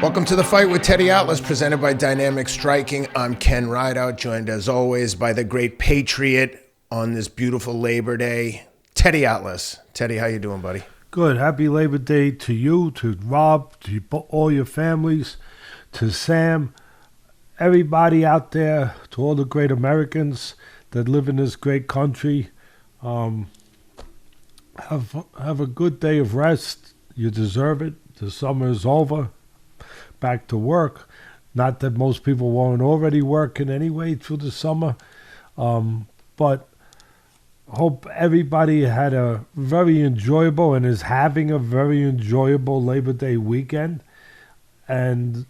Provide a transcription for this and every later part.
Welcome to The Fight with Teddy Atlas, presented by Dynamic Striking. I'm Ken Rideout, joined as always by the great Patriot on this beautiful Labor Day, Teddy Atlas. Teddy, how you doing, buddy? Good. Happy Labor Day to you, to Rob, to all your families, to Sam, everybody out there, to all the great Americans that live in this great country. Have a good day of rest. You deserve it. The summer is over. Back to work. Not that most people weren't already working anyway through the summer, but hope everybody had a very enjoyable and is having a very enjoyable Labor Day weekend. And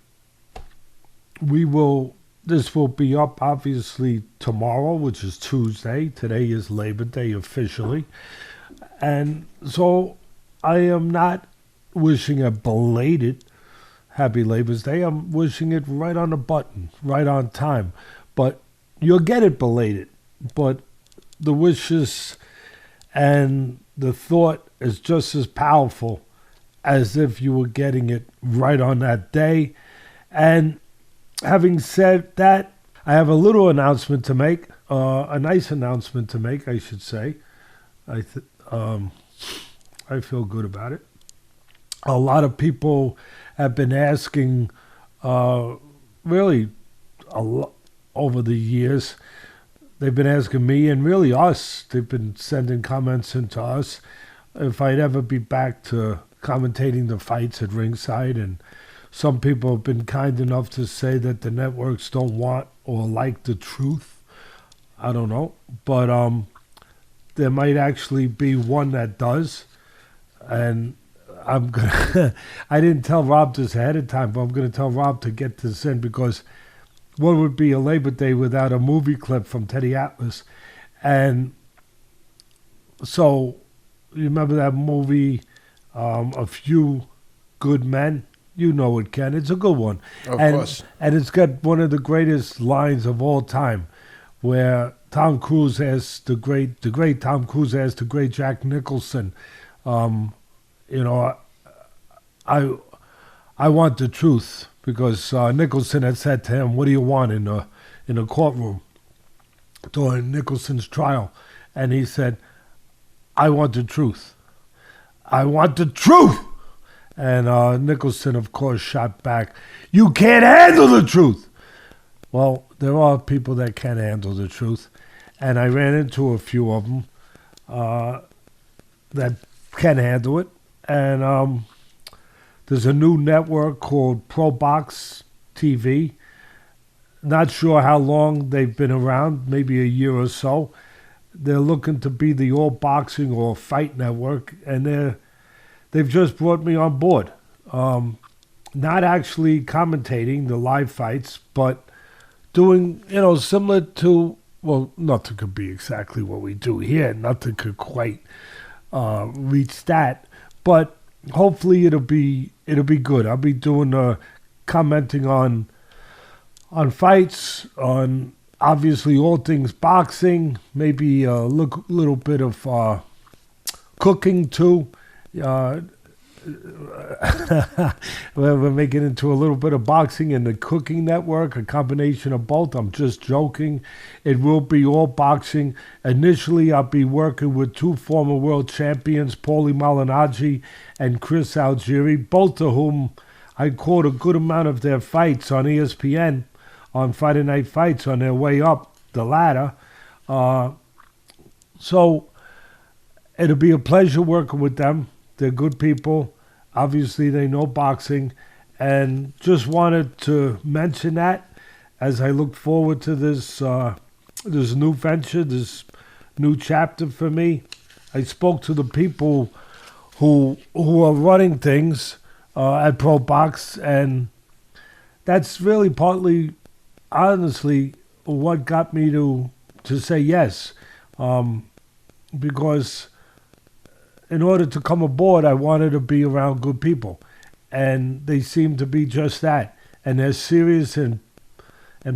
this will be up obviously tomorrow, which is Tuesday. Today is Labor Day officially. And so I am not wishing a belated Happy Labor's Day. I'm wishing it right on the button, right on time. But you'll get it belated. But the wishes and the thought is just as powerful as if you were getting it right on that day. And having said that, I have a little announcement to make, a nice announcement to make, I should say. I feel good about it. A lot of people have been asking, really, a lot over the years. They've been asking me and really us. They've been sending comments into us if I'd ever be back to commentating the fights at ringside. And some people have been kind enough to say that the networks don't want or like the truth. I don't know, but there might actually be one that does, and I'm gonna. I didn't tell Rob this ahead of time, but I'm gonna tell Rob to get this in, because what would be a Labor Day without a movie clip from Teddy Atlas? And so, you remember that movie, A Few Good Men? You know it, Ken. It's a good one. Of course. And it's got one of the greatest lines of all time, where Tom Cruise asks the great Tom Cruise asks the great Jack Nicholson, I want the truth, because Nicholson had said to him, "What do you want in a courtroom during Nicholson's trial?" And he said, "I want the truth. I want the truth." And Nicholson, of course, shot back, "You can't handle the truth." Well, there are people that can handle the truth, and I ran into a few of them that can handle it. And there's a new network called Pro Box TV. Not sure how long they've been around, maybe a year or so. They're looking to be the all boxing or fight network, and they've just brought me on board. Not actually commentating the live fights, but doing, similar to, well, nothing could be exactly what we do here. Nothing could quite reach that. But hopefully it'll be good. I'll be doing commenting on fights, on obviously all things boxing, maybe a little bit of cooking too. We're making into a little bit of boxing and the cooking network, a combination of both. I'm just joking. It will be all boxing. Initially, I'll be working with two former world champions, Paulie Malignaggi and Chris Algieri, both of whom I caught a good amount of their fights on ESPN on Friday Night Fights on their way up the ladder. So it'll be a pleasure working with them. They're good people. Obviously, they know boxing. And just wanted to mention that as I look forward to this new venture, this new chapter for me. I spoke to the people who are running things at Pro Box, and that's really partly, honestly, what got me to say yes. Because in order to come aboard, I wanted to be around good people. And they seem to be just that. And they're serious and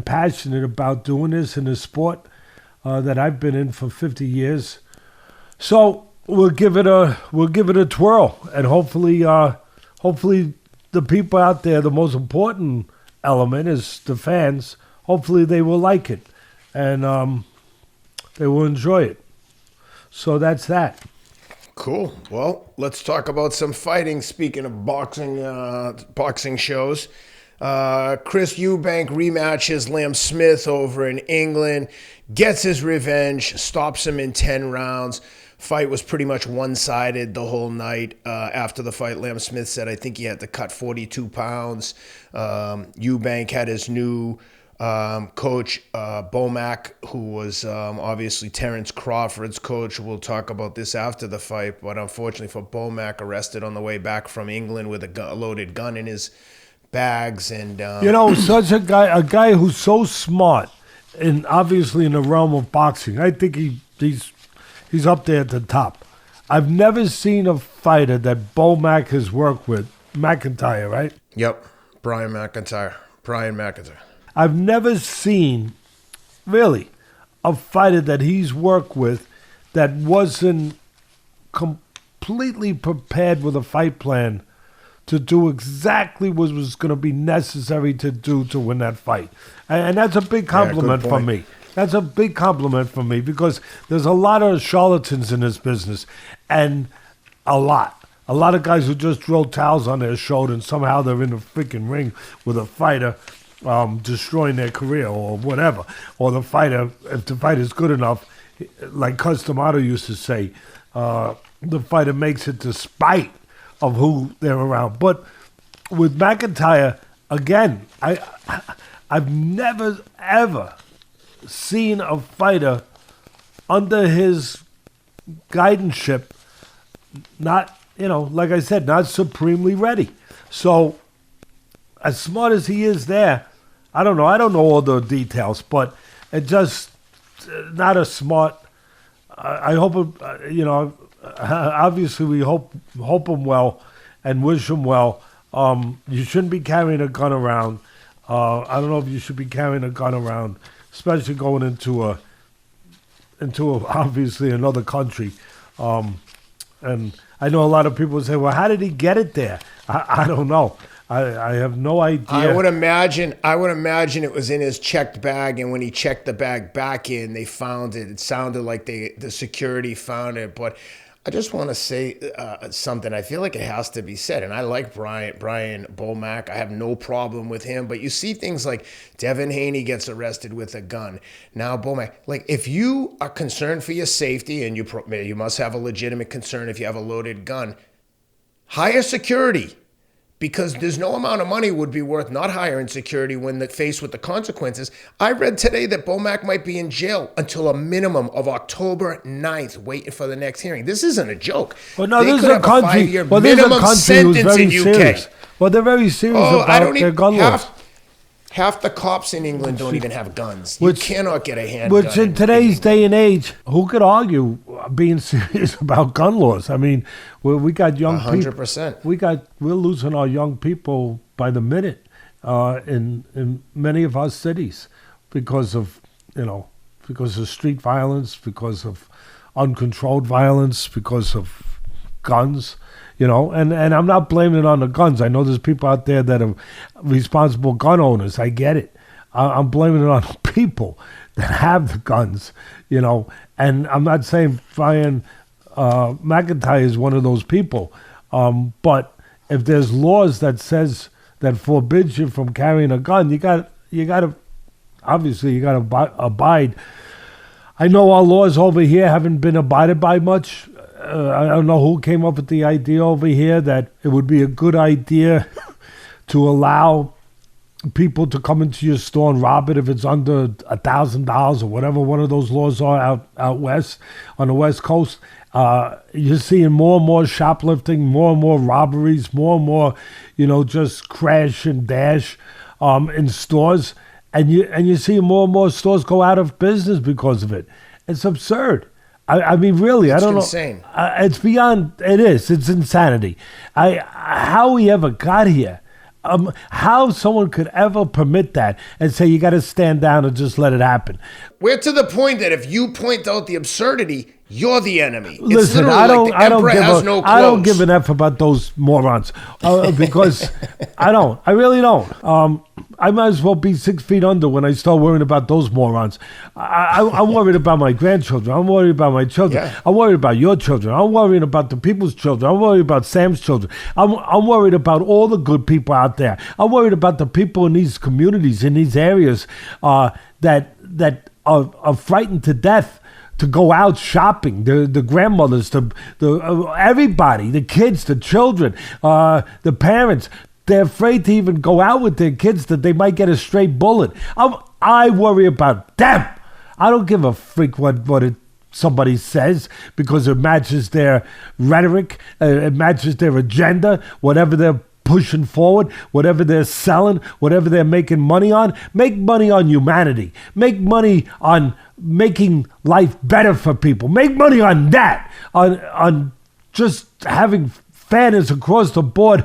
passionate about doing this in the sport that I've been in for 50 years. So we'll give it a twirl, and hopefully the people out there, the most important element is the fans. Hopefully they will like it, and they will enjoy it. So that's that. Cool. Well, let's talk about some fighting. Speaking of boxing shows, Chris Eubank rematches Liam Smith over in England, gets his revenge, stops him in 10 rounds. Fight was pretty much one-sided the whole night. After the fight, Liam Smith said, I think he had to cut 42 pounds. Eubank had his new coach, BoMac, who was obviously Terence Crawford's coach. We'll talk about this after the fight, but unfortunately for BoMac, arrested on the way back from England with a loaded gun in his bags. And such a guy who's so smart, and obviously in the realm of boxing. I think he's up there at the top. I've never seen a fighter that BoMac has worked with, Mcintyre, right? Yep, Brian McIntyre. I've never seen, really, a fighter that he's worked with that wasn't completely prepared with a fight plan to do exactly what was going to be necessary to do to win that fight. And that's a big compliment for me. That's a big compliment for me because there's a lot of charlatans in this business, and a lot of guys who just throw towels on their shoulder and somehow they're in the freaking ring with a fighter destroying their career or whatever. Or the fighter, if the fighter's good enough, like Cus D'Amato used to say, the fighter makes it despite of who they're around. But with McIntyre, again, I've never, ever seen a fighter under his guidance, not, like I said, not supremely ready. So as smart as he is there, I don't know all the details, but it just not a smart. I hope obviously we hope him well and wish him well. You shouldn't be carrying a gun around. I don't know if you should be carrying a gun around, especially going into obviously another country. And I know a lot of people say, well, how did he get it there? I don't know. I have no idea. I would imagine it was in his checked bag, and when he checked the bag back in, they found it. It sounded like the security found it, but I just want to say something. I feel like it has to be said, and I like Brian BoMac. I have no problem with him, but you see things like Devin Haney gets arrested with a gun. Now BoMac, like if you are concerned for your safety, and you must have a legitimate concern if you have a loaded gun, hire security. Because there's no amount of money would be worth not hiring security when they're faced with the consequences. I read today that BoMac might be in jail until a minimum of October 9th, waiting for the next hearing. This isn't a joke. Well, no, this is a country. There's a country who's very serious. Well, they're very serious about their gun laws. Half the cops in England don't even have guns. You cannot get a handgun. Which in today's day and age, who could argue being serious about gun laws? I mean, we got young 100%. people. We're losing our young people by the minute in many of our cities because of street violence, because of uncontrolled violence, because of guns. And I'm not blaming it on the guns. I know there's people out there that are responsible gun owners. I get it. I'm blaming it on the people that have the guns, And I'm not saying Brian McIntyre is one of those people. But if there's laws that forbids you from carrying a gun, you got to abide. I know our laws over here haven't been abided by much. I don't know who came up with the idea over here that it would be a good idea to allow people to come into your store and rob it if it's under $1,000 or whatever one of those laws are out west, on the West Coast. You're seeing more and more shoplifting, more and more robberies, more and more, just crash and dash in stores. And you're seeing more and more stores go out of business because of it. It's absurd. I mean, really, I don't know. It's insane. It's beyond. It is. It's insanity. How we ever got here, How someone could ever permit that and say you got to stand down and just let it happen. We're to the point that if you point out the absurdity, you're the enemy. Listen, I don't give an F about those morons because I really don't. I might as well be 6 feet under when I start worrying about those morons. I'm worried about my grandchildren. I'm worried about my children. Yeah. I'm worried about your children. I'm worried about the people's children. I'm worried about Sam's children. I'm worried about all the good people out there. I'm worried about the people in these communities, in these areas that are frightened to death to go out shopping, the grandmothers, everybody, the kids, the children, the parents. They're afraid to even go out with their kids that they might get a stray bullet. I worry about them. I don't give a freak what somebody says because it matches their rhetoric, it matches their agenda, whatever they're pushing forward, whatever they're selling, whatever they're making money on. Make money on humanity. Make money on making life better for people. Make money on that, on just having fairness across the board,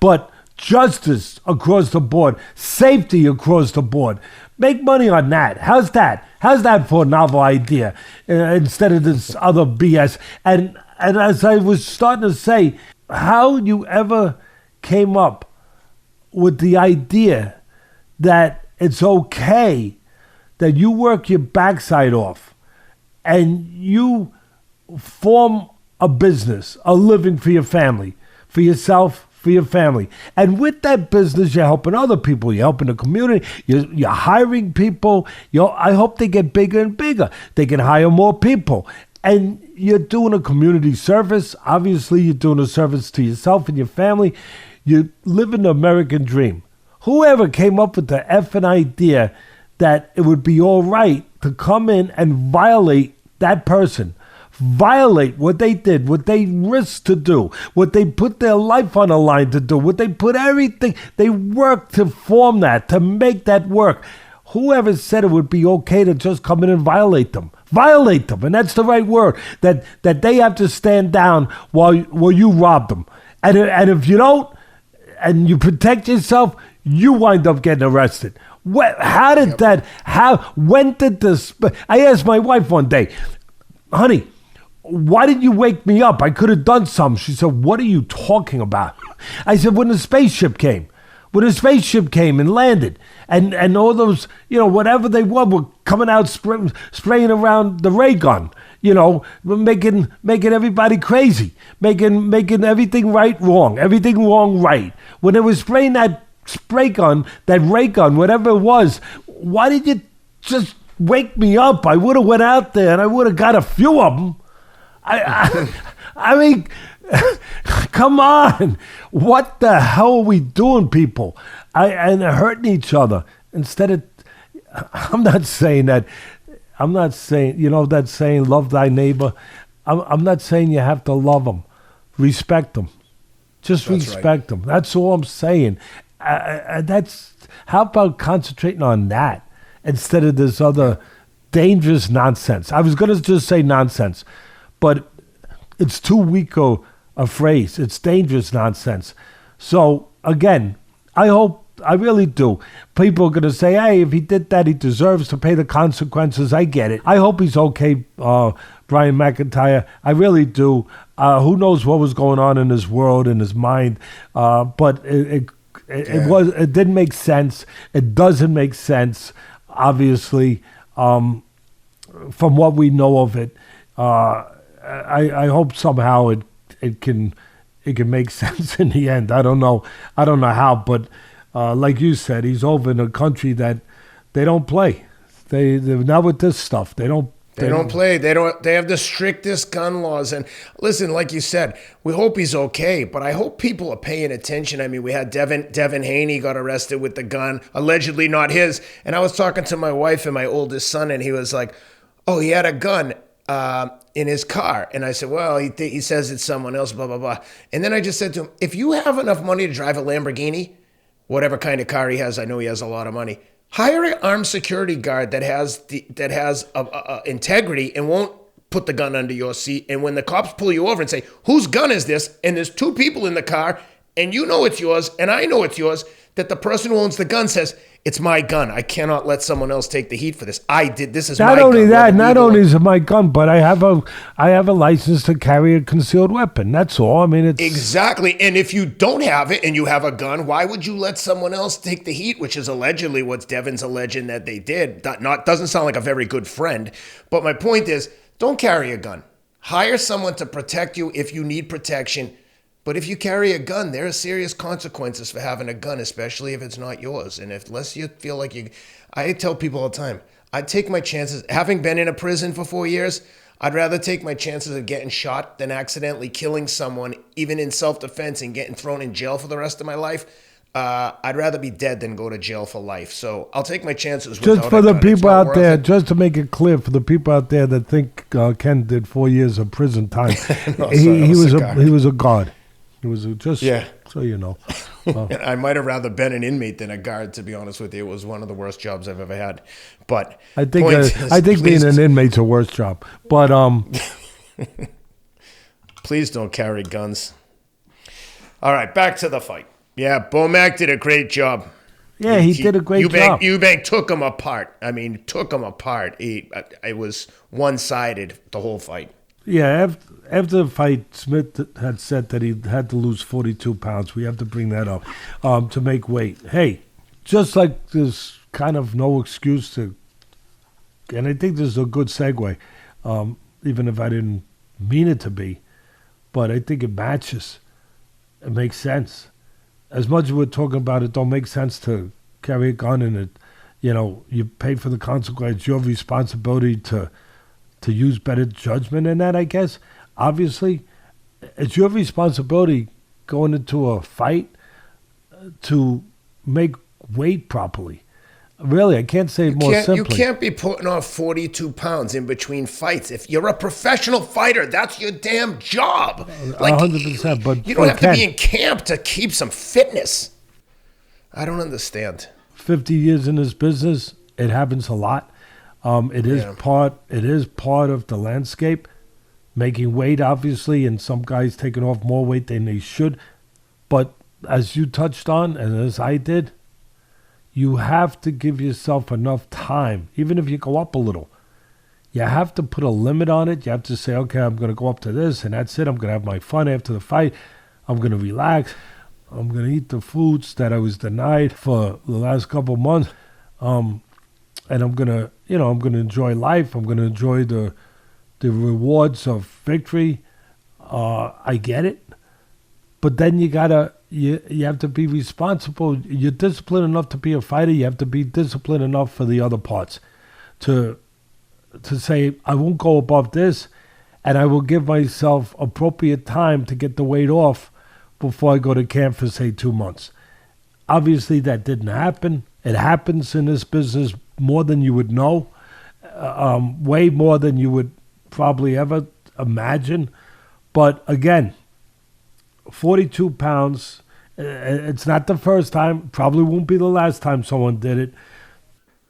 but justice across the board, safety across the board. Make money on that. How's that? How's that for a novel idea instead of this other BS? And as I was starting to say, how you ever came up with the idea that it's okay that you work your backside off and you form a business, a living for your family, for yourself, for your family. And with that business, you're helping other people. You're helping the community. You're hiring people. I hope they get bigger and bigger. They can hire more people. And you're doing a community service. Obviously, you're doing a service to yourself and your family. You're living the American dream. Whoever came up with the effing idea that it would be all right to come in and violate that person, violate what they did, what they risked to do, what they put their life on the line to do, what they put everything, they worked to form that, to make that work. Whoever said it would be okay to just come in and violate them, and that's the right word, that they have to stand down while you rob them. And if you don't, and you protect yourself, you wind up getting arrested. How did that, when did this, I asked my wife one day, honey, why did you wake me up? I could have done something. She said, what are you talking about? I said, when the spaceship came and landed, and all those, whatever they were coming out spraying around the ray gun, making everybody crazy, making everything right wrong, everything wrong right. When they were spraying that spray gun, that ray gun, whatever it was, why did you just wake me up? I would have went out there and I would have got a few of them. I mean, come on. What the hell are we doing, people? And hurting each other. Instead of, I'm not saying, that saying, love thy neighbor. I'm not saying you have to love them. Respect them. Just respect them. That's all I'm saying. How about concentrating on that instead of this other dangerous nonsense? I was going to just say nonsense, but it's too weak a phrase. It's dangerous nonsense. So again, I really do. People are going to say, hey, if he did that, he deserves to pay the consequences. I get it. I hope he's okay, Brian McIntyre. I really do. Who knows what was going on in his world, in his mind. But it didn't make sense. It doesn't make sense, obviously, from what we know of it. I hope somehow it can make sense in the end. I don't know how, but like you said, he's over in a country that they don't play. They're not with this stuff. They don't play. They have the strictest gun laws. And listen, like you said, we hope he's okay, but I hope people are paying attention. I mean, we had Devin Haney got arrested with the gun, allegedly not his. And I was talking to my wife and my oldest son, and he was like, oh, he had a gun in his car. And I said, well, he says it's someone else, blah, blah, blah. And then I just said to him, if you have enough money to drive a Lamborghini, whatever kind of car he has, I know he has a lot of money, hire an armed security guard that has integrity and won't put the gun under your seat. And when the cops pull you over and say, whose gun is this? And there's two people in the car, and you know it's yours, and I know it's yours, that the person who owns the gun says, it's my gun. I cannot let someone else take the heat for this. I did. This is my gun. Not only that, not only is it my gun, but I have a license to carry a concealed weapon. That's all. I mean, it's exactly. And if you don't have it and you have a gun, why would you let someone else take the heat? Which is allegedly what Devin's alleging that they did. Doesn't sound like a very good friend. But my point is, don't carry a gun. Hire someone to protect you if you need protection. But if you carry a gun, there are serious consequences for having a gun, especially if it's not yours. And unless you feel like you... I tell people all the time, I'd take my chances. Having been in a prison for 4 years, I'd rather take my chances of getting shot than accidentally killing someone, even in self-defense, and getting thrown in jail for the rest of my life. I'd rather be dead than go to jail for life. So I'll take my chances. Just for the people out there, just to make it clear, for the people out there that think Ken did 4 years of prison time, No, he was a guard. It was just so you know. I might have rather been an inmate than a guard, to be honest with you. It was one of the worst jobs I've ever had. But I think being an inmate's a worse job. But please don't carry guns. All right, back to the fight. Yeah, BoMac did a great job. Yeah, he did a great job. Eubank took him apart. I mean, took him apart. It was one-sided, the whole fight. Yeah, after the fight, Smith had said that he had to lose 42 pounds. We have to bring that up to make weight. Hey, just like there's kind of no excuse to, and I think this is a good segue, even if I didn't mean it to be, but I think it matches. It makes sense. As much as we're talking about it, don't make sense to carry a gun in it. You know, you pay for the consequence. Your responsibility to use better judgment in that, I guess. Obviously, it's your responsibility going into a fight to make weight properly. Really, I can't say it more simply. You can't be putting off 42 pounds in between fights. If you're a professional fighter, that's your damn job. 100%. But you don't have to be in camp to keep some fitness. I don't understand. 50 years in this business, it happens a lot. It is part of the landscape. Making weight, obviously, and some guys taking off more weight than they should. But as you touched on, and as I did, you have to give yourself enough time, even if you go up a little. You have to put a limit on it. You have to say, okay, I'm going to go up to this, and that's it. I'm going to have my fun after the fight. I'm going to relax. I'm going to eat the foods that I was denied for the last couple of months. And I'm going to enjoy life. I'm going to enjoy the rewards of victory. I get it. But then you have to be responsible. You're disciplined enough to be a fighter. You have to be disciplined enough for the other parts to say, I won't go above this, and I will give myself appropriate time to get the weight off before I go to camp for, say, 2 months. Obviously, that didn't happen. It happens in this business more than you would know, way more than you would probably ever imagine. But again, 42 pounds, it's not the first time, probably won't be the last time someone did it.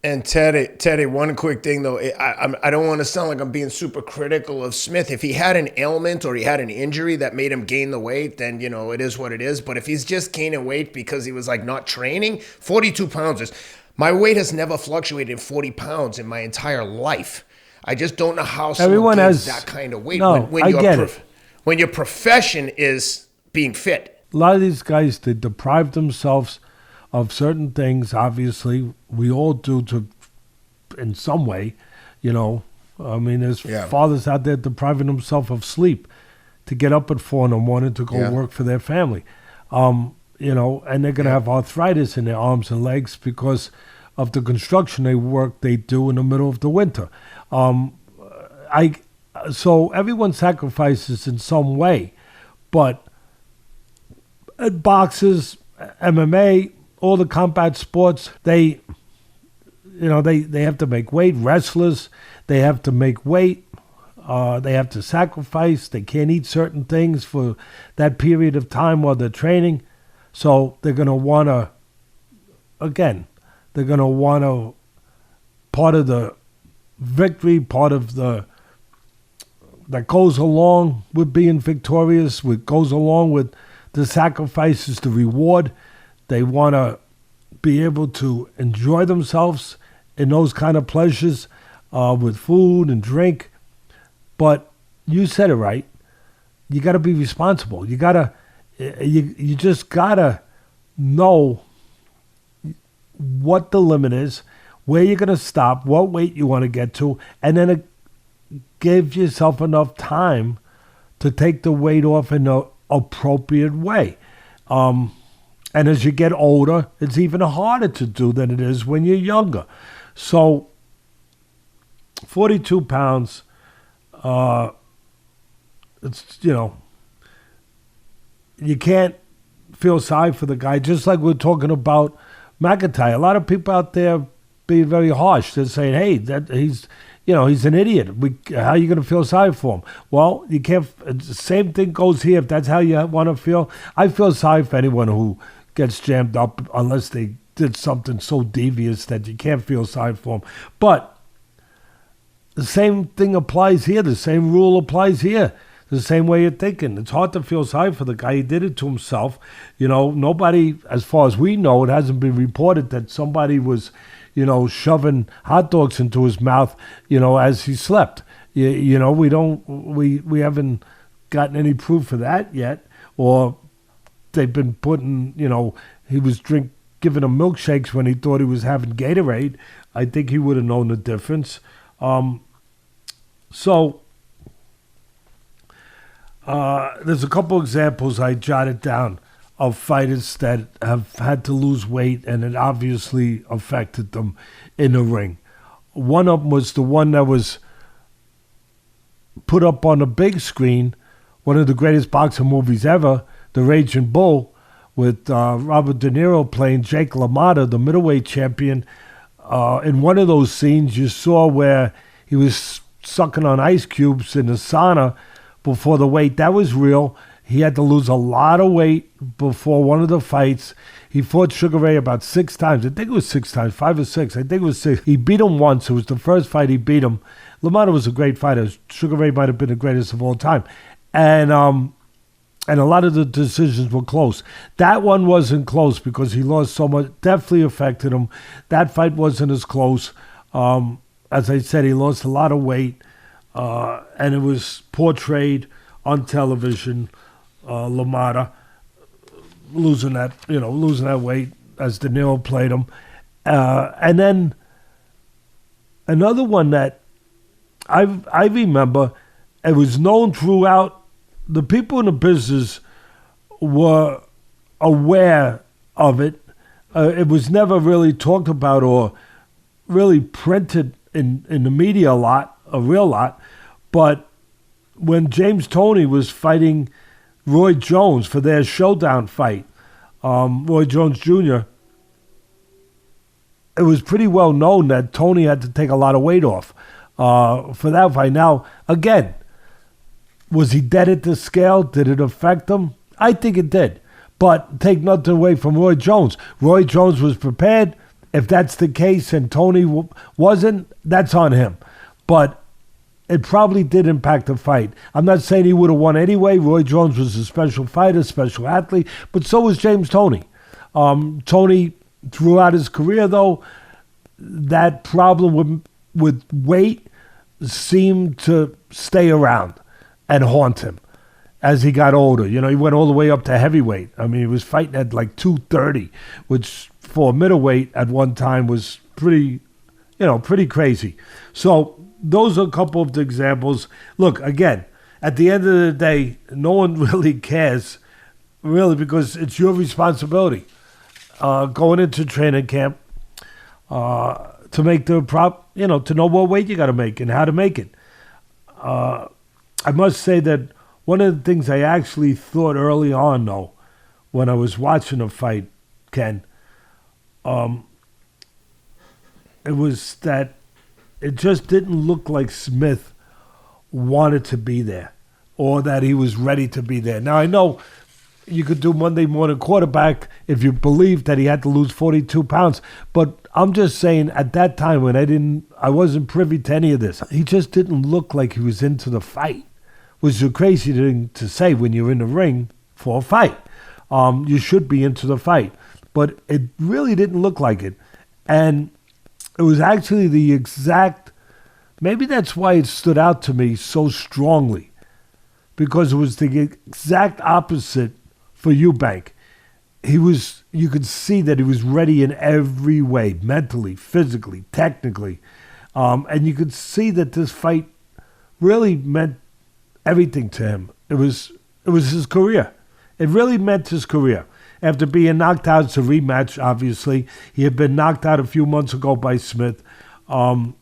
And Teddy, one quick thing though, I don't want to sound like I'm being super critical of Smith. If he had an ailment or he had an injury that made him gain the weight, then, you know, it is what it is. But if he's just gaining weight because he was like not training, 42 pounds is... My weight has never fluctuated 40 pounds in my entire life. I just don't know how someone gets that kind of weight when your profession is being fit. A lot of these guys, they deprive themselves of certain things. Obviously, we all do in some way, you know. I mean, there's fathers out there depriving themselves of sleep to get up at 4 in the morning to go work for their family. You know, and they're going to have arthritis in their arms and legs because of the construction they do in the middle of the winter. So everyone sacrifices in some way, but at boxers, MMA, all the combat sports, they have to make weight. Wrestlers, they have to make weight. They have to sacrifice. They can't eat certain things for that period of time while they're training. So they're going to want to, part of the victory, part of that goes along with being victorious, goes along with the sacrifices, the reward. They want to be able to enjoy themselves in those kind of pleasures with food and drink. But you said it right. You got to be responsible. You just got to know what the limit is, where you're going to stop, what weight you want to get to, and then give yourself enough time to take the weight off in an appropriate way. And as you get older, it's even harder to do than it is when you're younger. So 42 pounds, it's, you can't feel sorry for the guy, just like we're talking about Mcintyre. A lot of people out there being very harsh. They're saying, hey, that he's an idiot. How are you going to feel sorry for him? Well, you can't. Same thing goes here. If that's how you want to feel, I feel sorry for anyone who gets jammed up unless they did something so devious that you can't feel sorry for them. But the same thing applies here. The same rule applies here. The same way you're thinking. It's hard to feel sorry for the guy. He did it to himself. Nobody, as far as we know, it hasn't been reported that somebody was, shoving hot dogs into his mouth, as he slept. We haven't gotten any proof of that yet. Or they've been putting, he was giving him milkshakes when he thought he was having Gatorade. I think he would have known the difference. There's a couple examples I jotted down of fighters that have had to lose weight, and it obviously affected them in the ring. One of them was the one that was put up on the big screen, one of the greatest boxing movies ever, The Raging Bull, with Robert De Niro playing Jake LaMotta, the middleweight champion. In one of those scenes, you saw where he was sucking on ice cubes in the sauna before the weight. That was real. He had to lose a lot of weight before one of the fights. He fought Sugar Ray about 6 times. I think it was 6 times, 5 or 6. I think it was 6. He beat him once. It was the first fight he beat him. LaMotta was a great fighter. Sugar Ray might have been the greatest of all time. And a lot of the decisions were close. That one wasn't close because he lost so much. Definitely affected him. That fight wasn't as close. As I said, he lost a lot of weight. And it was portrayed on television, LaMotta losing that weight as De Niro played him. And then another one that I remember, it was known throughout, the people in the business were aware of it. It was never really talked about or really printed in the media a real lot. But when James Toney was fighting Roy Jones for their showdown fight, Roy Jones Jr., it was pretty well known that Toney had to take a lot of weight off for that fight. Now, again, was he dead at the scale? Did it affect him? I think it did. But take nothing away from Roy Jones. Roy Jones was prepared. If that's the case and Toney wasn't, that's on him. But it probably did impact the fight. I'm not saying he would have won anyway. Roy Jones was a special fighter, special athlete, but so was James Toney. Toney, throughout his career, though, that problem with weight seemed to stay around and haunt him as he got older. He went all the way up to heavyweight. I mean, he was fighting at like 230, which for a middleweight at one time was pretty crazy. So those are a couple of the examples. Look, again, at the end of the day, no one really cares, really, because it's your responsibility going into training camp to make to know what weight you got to make and how to make it. I must say that one of the things I actually thought early on, though, when I was watching a fight, Ken, it was that it just didn't look like Smith wanted to be there or that he was ready to be there. Now, I know you could do Monday morning quarterback if you believed that he had to lose 42 pounds, but I'm just saying at that time when I wasn't privy to any of this, he just didn't look like he was into the fight, which is a crazy thing to say when you're in the ring for a fight. you should be into the fight. But it really didn't look like it. And it was actually the exact, maybe that's why it stood out to me so strongly, because it was the exact opposite for Eubank. You could see that he was ready in every way, mentally, physically, technically. And you could see that this fight really meant everything to him. It was his career. It really meant his career. After being knocked out, it's a rematch, obviously. He had been knocked out a few months ago by Smith. And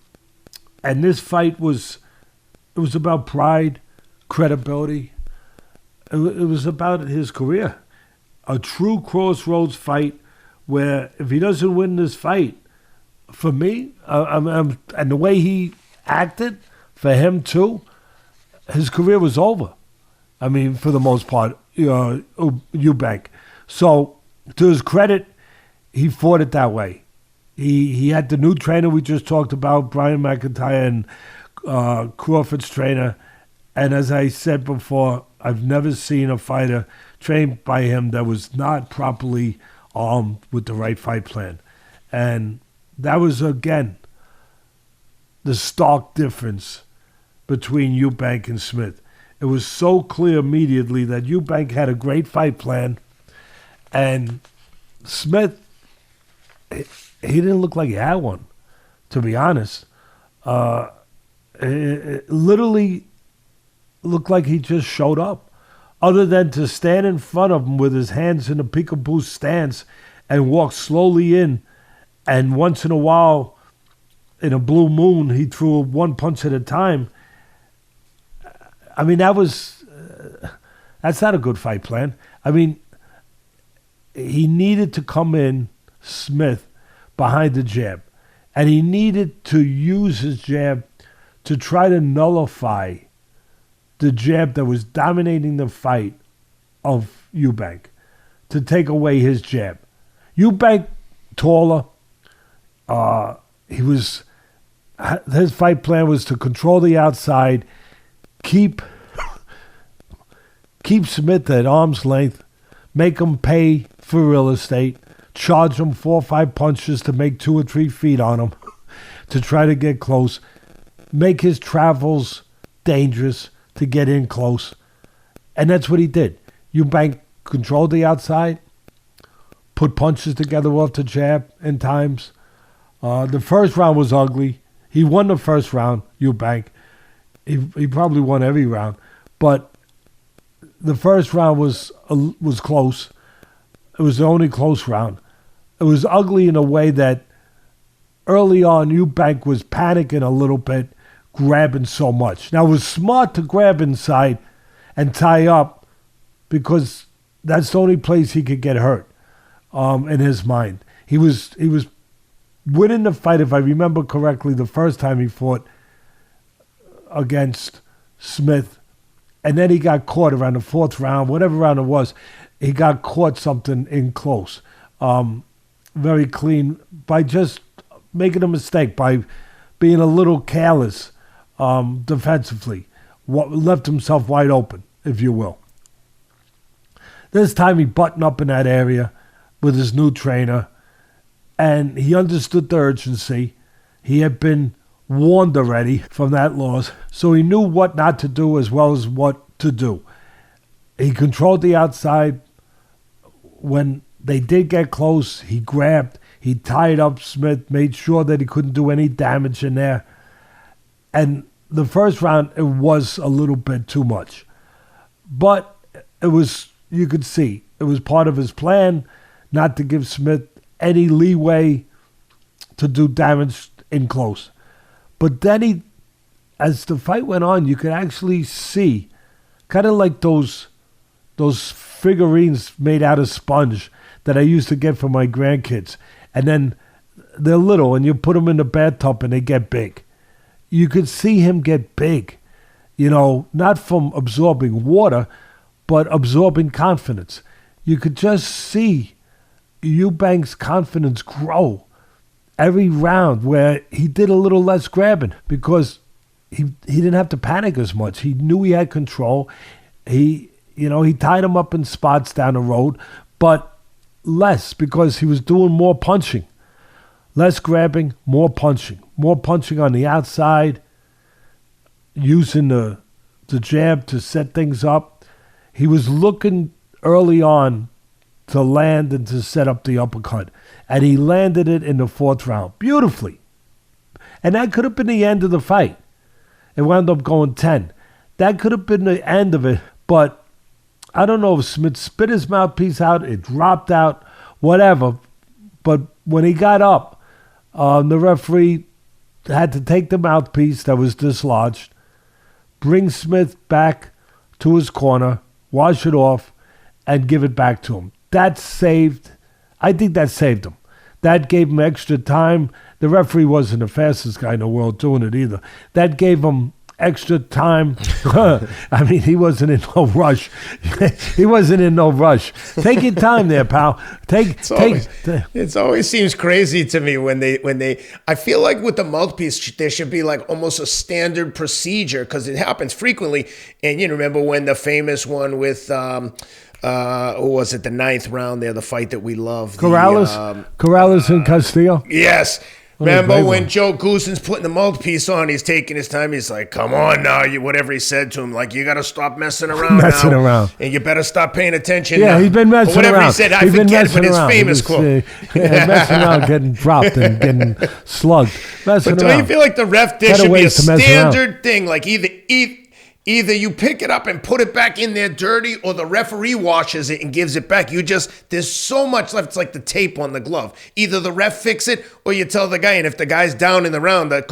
this fight was about pride, credibility. It was about his career. A true crossroads fight where if he doesn't win this fight, for me, and the way he acted, for him too, his career was over. I mean, for the most part, Eubank. So, to his credit, he fought it that way. He had the new trainer we just talked about, Brian McIntyre, and Crawford's trainer. And as I said before, I've never seen a fighter trained by him that was not properly armed with the right fight plan. And that was, again, the stark difference between Eubank and Smith. It was so clear immediately that Eubank had a great fight plan, and Smith, he didn't look like he had one, to be honest. It literally looked like he just showed up, other than to stand in front of him with his hands in a peekaboo stance and walk slowly in. And once in a while, in a blue moon, he threw one punch at a time. I mean, that's not a good fight plan. I mean, he needed to come in, Smith, behind the jab. And he needed to use his jab to try to nullify the jab that was dominating the fight of Eubank, to take away his jab. Eubank, taller. His fight plan was to control the outside, keep Smith at arm's length, make him pay for real estate, charge him 4 or 5 punches to make 2 or 3 feet on him, to try to get close, make his travels dangerous to get in close. And that's what he did. Eubank controlled the outside, put punches together off the jab in times. The first round was ugly. He won the first round, Eubank. He probably won every round. But the first round was close. It was the only close round. It was ugly in a way that early on Eubank was panicking a little bit, grabbing so much. Now, it was smart to grab inside and tie up because that's the only place he could get hurt in his mind. He was winning the fight, if I remember correctly, the first time he fought against Smith. And then he got caught around the 4th round, whatever round it was. He got caught something in close. Very clean by just making a mistake, by being a little careless defensively. Left himself wide open, if you will. This time he buttoned up in that area with his new trainer, and he understood the urgency. He had been warned already from that loss, so he knew what not to do as well as what to do. He controlled the outside. When they did get close, he grabbed, he tied up Smith, made sure that he couldn't do any damage in there. And the first round, it was a little bit too much. But it was, you could see, it was part of his plan not to give Smith any leeway to do damage in close. But then as the fight went on, you could actually see, kind of like those figurines made out of sponge that I used to get for my grandkids. And then they're little, and you put them in the bathtub and they get big. You could see him get big, not from absorbing water, but absorbing confidence. You could just see Eubank's confidence grow every round, where he did a little less grabbing because he didn't have to panic as much. He knew he had control. He he tied him up in spots down the road, but less because he was doing more punching. Less grabbing, more punching. More punching on the outside, using the jab to set things up. He was looking early on to land and to set up the uppercut. And he landed it in the 4th round beautifully. And that could have been the end of the fight. It wound up going 10. That could have been the end of it. But I don't know if Smith spit his mouthpiece out, it dropped out, whatever. But when he got up, the referee had to take the mouthpiece that was dislodged, bring Smith back to his corner, wash it off, and give it back to him. I think that saved him. That gave him extra time. The referee wasn't the fastest guy in the world doing it either. That gave him extra time. I mean, he wasn't in no rush. He wasn't in no rush. Take your time there, pal. It always seems crazy to me when they. I feel like with the mouthpiece, there should be like almost a standard procedure because it happens frequently. And you remember when the famous one with. Who was it? The 9th round there, the fight that we love. Corrales and Castillo. Yes. Remember when Joe Goosen's putting the mouthpiece on, he's taking his time. He's like, come on now, whatever he said to him, like, you got to stop messing around and you better stop paying attention now. He's been messing around. Whatever he said, I forget, but his famous quote. Messing around, getting dropped and getting slugged. But don't you feel like the ref, there should be a standard thing, like either you pick it up and put it back in there dirty or the referee washes it and gives it back. There's so much left. It's like the tape on the glove. Either the ref fix it or you tell the guy, and if the guy's down in the round, the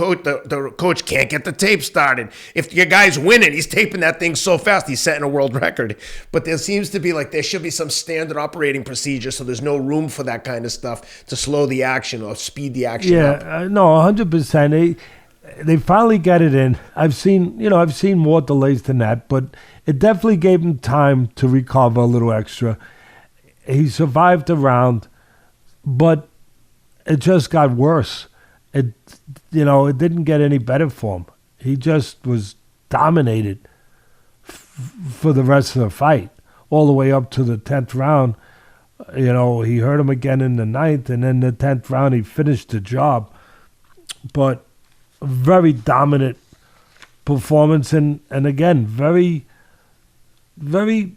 coach can't get the tape started. If your guy's winning, he's taping that thing so fast, he's setting a world record. But there seems to be there should be some standard operating procedure so there's no room for that kind of stuff to slow the action or speed the action up. Yeah, no, 100%. They finally got it in. I've seen more delays than that, but it definitely gave him time to recover a little extra. He survived the round, but it just got worse. It didn't get any better for him. He just was dominated for the rest of the fight, all the way up to the 10th round. He hurt him again in the 9th, and then the 10th round he finished the job. But very dominant performance and again, very, very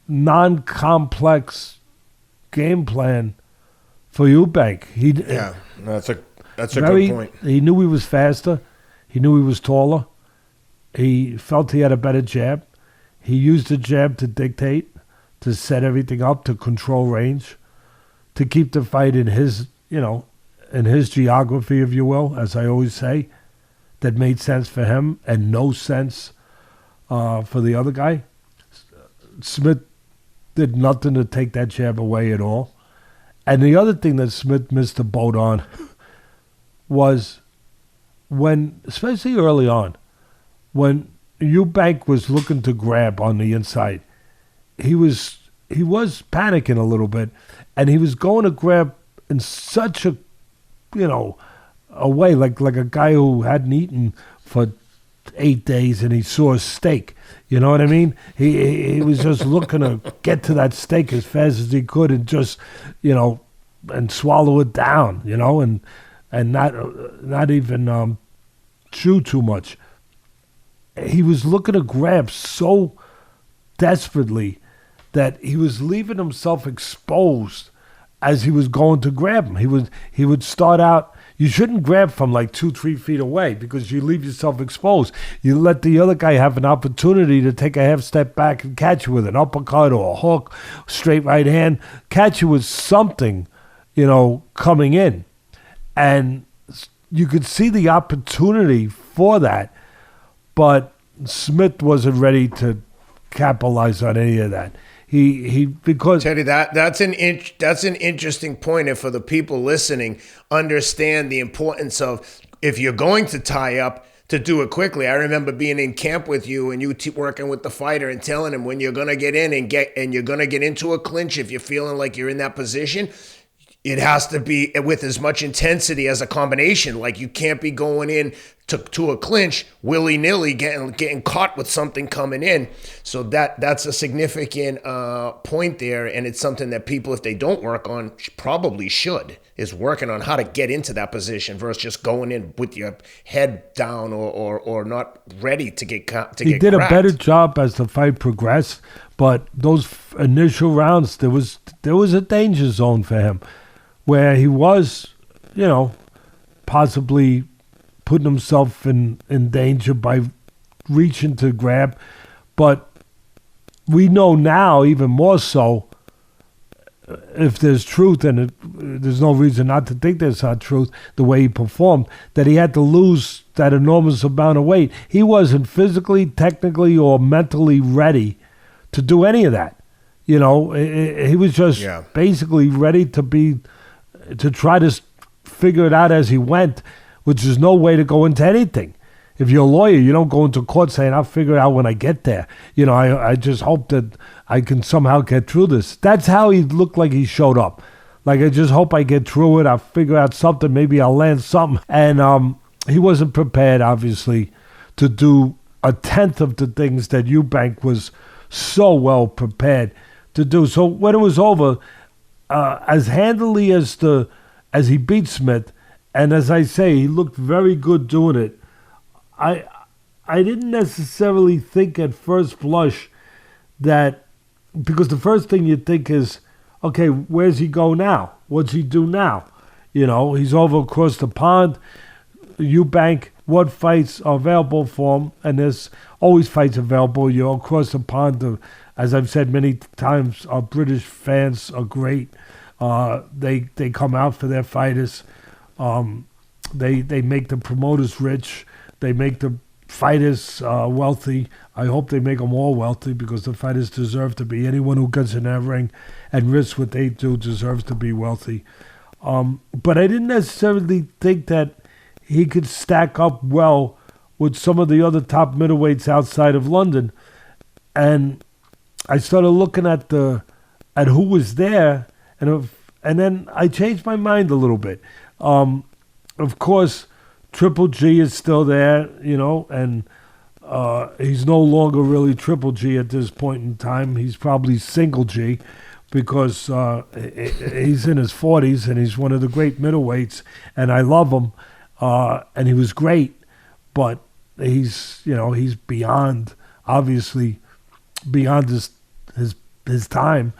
non-complex game plan for Eubank. That's a good point. He knew he was faster. He knew he was taller. He felt he had a better jab. He used the jab to dictate, to set everything up, to control range, to keep the fight in his, in his geography, if you will, as I always say. That made sense for him and no sense for the other guy. Smith did nothing to take that jab away at all. And the other thing that Smith missed the boat on was when, especially early on, when Eubank was looking to grab on the inside, he was panicking a little bit, and he was going to grab in such a, a way like a guy who hadn't eaten for 8 days and he saw a steak. You know what I mean? He was just looking to get to that steak as fast as he could and just, and swallow it down, and not even chew too much. He was looking to grab so desperately that he was leaving himself exposed as he was going to grab him. He would start out. You shouldn't grab from 2-3 feet away because you leave yourself exposed. You let the other guy have an opportunity to take a half step back and catch you with an uppercut or a hook, straight right hand, catch you with something, coming in. And you could see the opportunity for that, but Smith wasn't ready to capitalize on any of that. Because Teddy, that's an interesting point, and for the people listening, understand the importance of, if you're going to tie up, to do it quickly. I remember being in camp with you and you working with the fighter and telling him when you're gonna get in and you're gonna get into a clinch, if you're feeling like you're in that position, it has to be with as much intensity as a combination. Like, you can't be going in to a clinch willy-nilly, getting caught with something coming in. So that's a significant point there, and it's something that people, if they don't work on, probably should, is working on how to get into that position versus just going in with your head down or not ready to get He did cracked. A better job as the fight progressed, but those initial rounds, there was a danger zone for him where he was, possibly putting himself in danger by reaching to grab. But we know now, even more so, if there's truth, and there's no reason not to think there's not truth, the way he performed, that he had to lose that enormous amount of weight. He wasn't physically, technically, or mentally ready to do any of that. He was just basically ready to try to figure it out as he went, which is no way to go into anything. If you're a lawyer, you don't go into court saying, I'll figure it out when I get there. I just hope that I can somehow get through this. That's how he looked like he showed up. Like, I just hope I get through it. I'll figure out something. Maybe I'll land something. And he wasn't prepared, obviously, to do a tenth of the things that Eubank was so well prepared to do. So when it was over, as handily as he beat Smith, and as I say, he looked very good doing it. I didn't necessarily think at first blush that, because the first thing you think is, okay, where's he go now? What's he do now? He's over across the pond. Eubank, what fights are available for him? And there's always fights available. You're across the pond. As I've said many times, our British fans are great. They come out for their fighters. They make the promoters rich. They make the fighters wealthy. I hope they make them all wealthy, because the fighters deserve to be. Anyone who gets in that ring and risks what they do deserves to be wealthy. But I didn't necessarily think that he could stack up well with some of the other top middleweights outside of London. And I started looking at who was there, and then I changed my mind a little bit. Of course, Triple G is still there, and he's no longer really Triple G at this point in time. He's probably Single G, because he's in his 40s and he's one of the great middleweights, and I love him, and he was great, but he's beyond, obviously, beyond his time.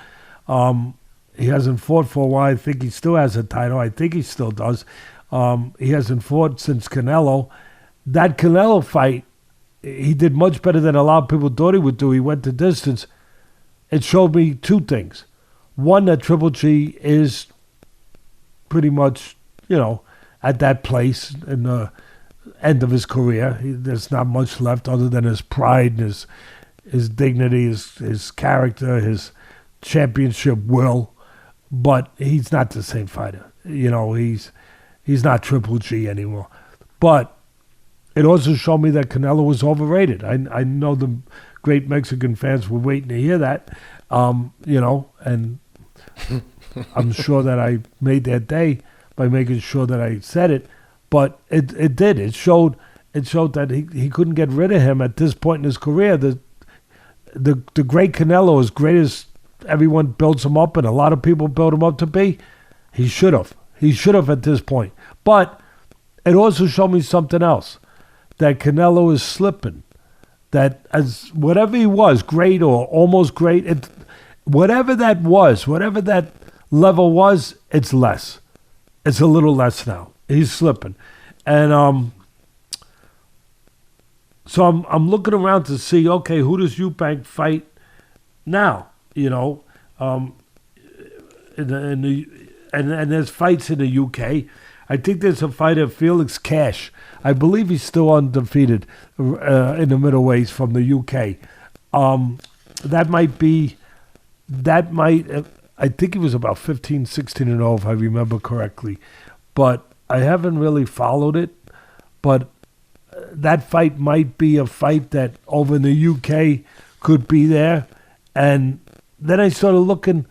He hasn't fought for a while. I think he still has a title. I think he still does. He hasn't fought since Canelo. That Canelo fight, he did much better than a lot of people thought he would do. He went the distance. It showed me two things. One, that Triple G is pretty much, at that place in the end of his career. There's not much left other than his pride and his dignity, his character, his championship will. But he's not the same fighter. He's not Triple G anymore. But it also showed me that Canelo was overrated. I know the great Mexican fans were waiting to hear that, and I'm sure that I made their day by making sure that I said it. But it did. It showed that he couldn't get rid of him at this point in his career. The great Canelo, as great as everyone builds him up, and a lot of people build him up to be, he should have. He should have at this point. But it also showed me something else, that Canelo is slipping. That as whatever he was, great or almost great, whatever that level was, it's less. It's a little less now. He's slipping. And so I'm looking around to see, okay, who does Eubank fight now? And there's fights in the UK. I think there's a fighter, Felix Cash. I believe he's still undefeated in the middleweights from the UK. I think he was about 15, 16-0, if I remember correctly. But I haven't really followed it. But that fight might be a fight that over in the UK could be there. And then I started looking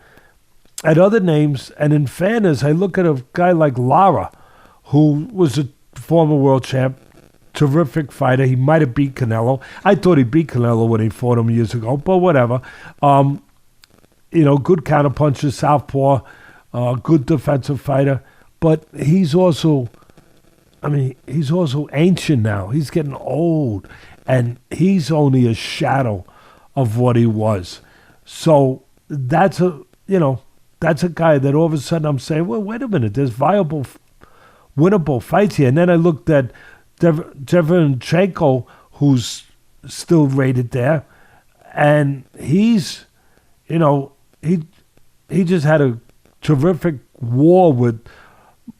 at other names, and in fairness, I look at a guy like Lara, who was a former world champ, terrific fighter. He might have beat Canelo. I thought he beat Canelo when he fought him years ago, but whatever. Good counterpuncher, southpaw, good defensive fighter. But he's also ancient now. He's getting old, and he's only a shadow of what he was. So that's a guy that all of a sudden I'm saying, well, wait a minute, there's viable, winnable fights here. And then I looked at Deverenchenko, who's still rated there, and he's, he just had a terrific war with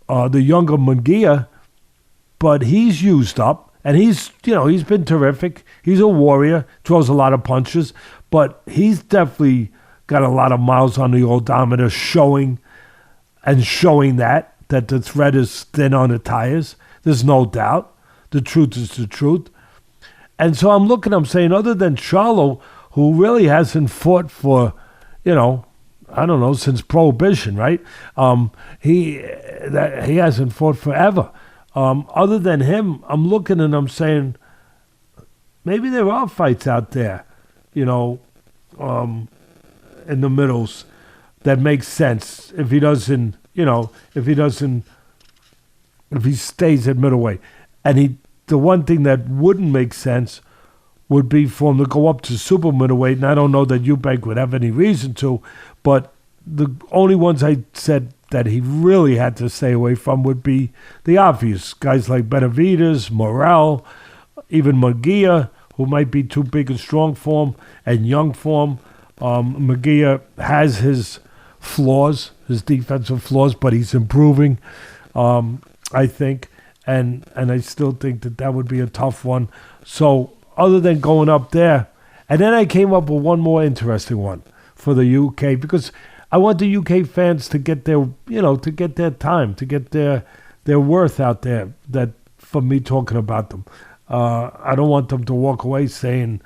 the younger Munguia, but he's used up, and he's been terrific. He's a warrior, throws a lot of punches, but he's definitely got a lot of miles on the odometer, showing that the thread is thin on the tires. There's no doubt. The truth is the truth. And so I'm saying, other than Charlo, who really hasn't fought for, since Prohibition, right? He hasn't fought forever. Other than him, I'm looking and I'm saying, maybe there are fights out there, in the middles that make sense if he stays at middleweight. And the one thing that wouldn't make sense would be for him to go up to super middleweight, and I don't know that Eubank would have any reason to, but the only ones I said that he really had to stay away from would be the obvious guys like Benavidez, Morel, even Munguia, who might be too big and strong for him, and young for him. Munguia has his flaws, his defensive flaws, but he's improving, I think, and I still think that would be a tough one. So other than going up there, and then I came up with one more interesting one for the UK, because I want the UK fans to get their, to get their time, to get their worth out there, that for me talking about them. I don't want them to walk away saying,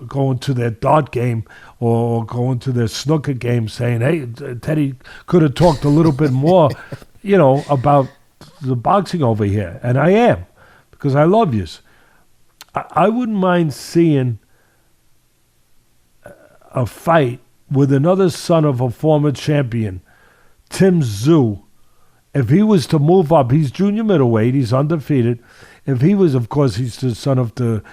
going to their dart game or going to their snooker game saying, hey, Teddy could have talked a little bit more, about the boxing over here. And I am, because I love yous. I wouldn't mind seeing a fight with another son of a former champion, Tim Tszyu. If he was to move up, he's junior middleweight, he's undefeated. If he was, of course, he's the son of the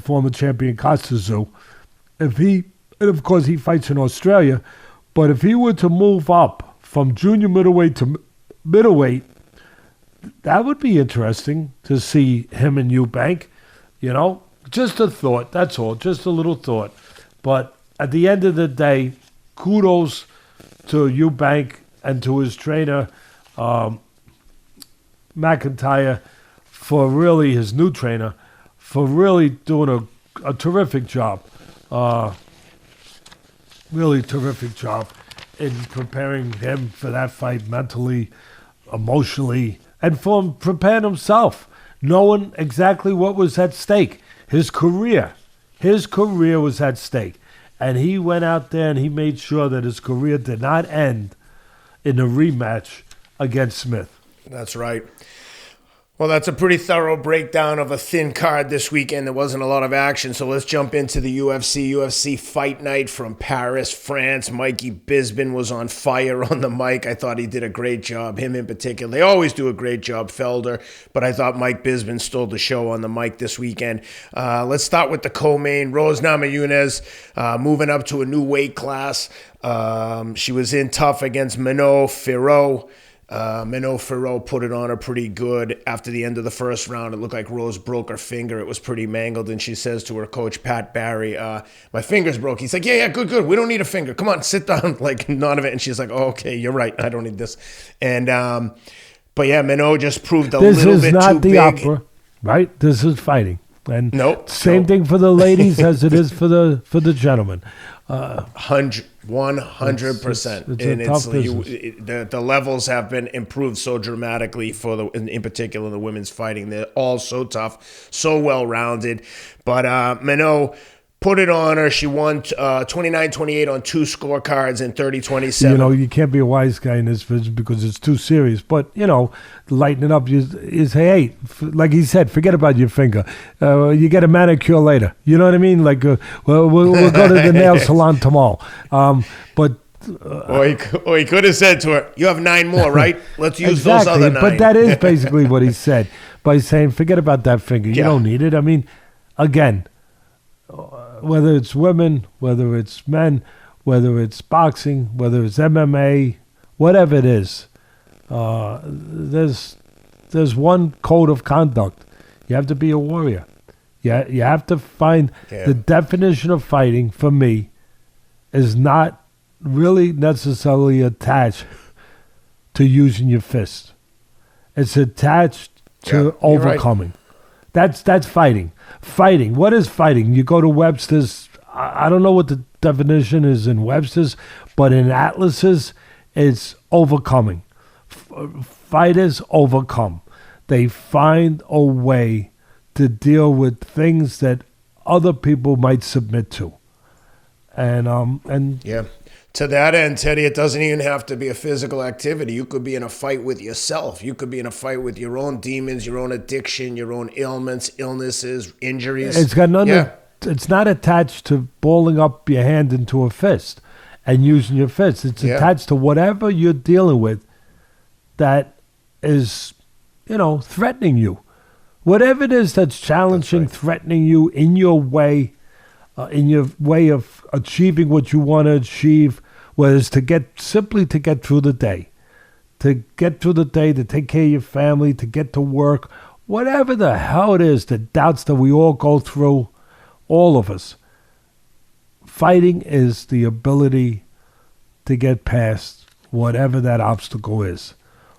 former champion Costa Tszyu. And of course, he fights in Australia. But if he were to move up from junior middleweight to middleweight, that would be interesting to see him and Eubank. Just a thought. That's all. Just a little thought. But at the end of the day, kudos to Eubank and to his trainer, Mcintyre, for really, his new trainer, for really doing a terrific job. Really terrific job in preparing him for that fight mentally, emotionally, and for him preparing himself, knowing exactly what was at stake. His career was at stake. And he went out there and he made sure that his career did not end in a rematch against Smith. That's right. Well, that's a pretty thorough breakdown of a thin card this weekend. There wasn't a lot of action, so let's jump into the UFC Fight Night from Paris, France. Mikey Bisping was on fire on the mic. I thought he did a great job, him in particular. They always do a great job, Felder, but I thought Mike Bisping stole the show on the mic this weekend. Let's start with the co-main. Rose Namajunas moving up to a new weight class. She was in tough against Manon Fiorot. Fiorot put it on her pretty good. After the end of the first round, it looked like Rose broke her finger. It was pretty mangled, and she says to her coach, Pat Barry, my finger's broke. He's like, yeah, good. We don't need a finger. Come on, sit down. Like, none of it. And she's like, oh, okay, you're right. I don't need this. And, but yeah, Manon just proved a little bit too big. This is not the opera, right? This is fighting. And nope. Same thing for the ladies as it is for the gentlemen. 100%. The levels have been improved so dramatically in particular the women's fighting. They're all so tough, so well rounded. But Manon put it on her. She won 29-28 on 2 scorecards and 30-27. You can't be a wise guy in this business because it's too serious. But, lighten it up. You say, hey, like he said, forget about your finger. You get a manicure later. You know what I mean? Like, we'll go to the nail salon tomorrow. But... or he could have said to her, you have 9 more, right? Let's use those other 9. But that is basically what he said by saying, forget about that finger. You don't need it. I mean, again... whether it's women, whether it's men, whether it's boxing, whether it's MMA, whatever it is, there's one code of conduct. You have to be a warrior. You have to find the definition of fighting, for me, is not really necessarily attached to using your fist. It's attached to overcoming. Right. That's fighting. Fighting. What is fighting? You go to Webster's. I don't know what the definition is in Webster's, but in Atlas's, it's overcoming. Fighters overcome. They find a way to deal with things that other people might submit to. And yeah. To that end, Teddy, it doesn't even have to be a physical activity. You could be in a fight with yourself. You could be in a fight with your own demons, your own addiction, your own ailments, illnesses, injuries. It's got nothing. It's not attached to balling up your hand into a fist and using your fist. It's attached to whatever you're dealing with that is, threatening you. Whatever it is that's challenging, threatening you in your way of achieving what you want to achieve, whether it's to get through the day, to take care of your family, to get to work, whatever the hell it is, the doubts that we all go through, all of us. Fighting is the ability to get past whatever that obstacle is.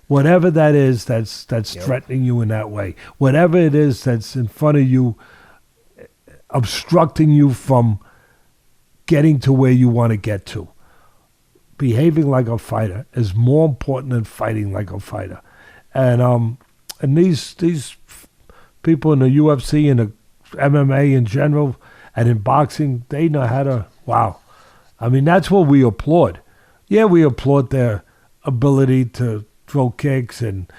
Whatever that is that's threatening you in that way. Whatever it is that's in front of you, obstructing you from getting to where you want to get to. Behaving like a fighter is more important than fighting like a fighter. And these people in the UFC and the MMA in general and in boxing, they know how to, wow. I mean, that's what we applaud. Yeah, we applaud their ability to throw kicks and,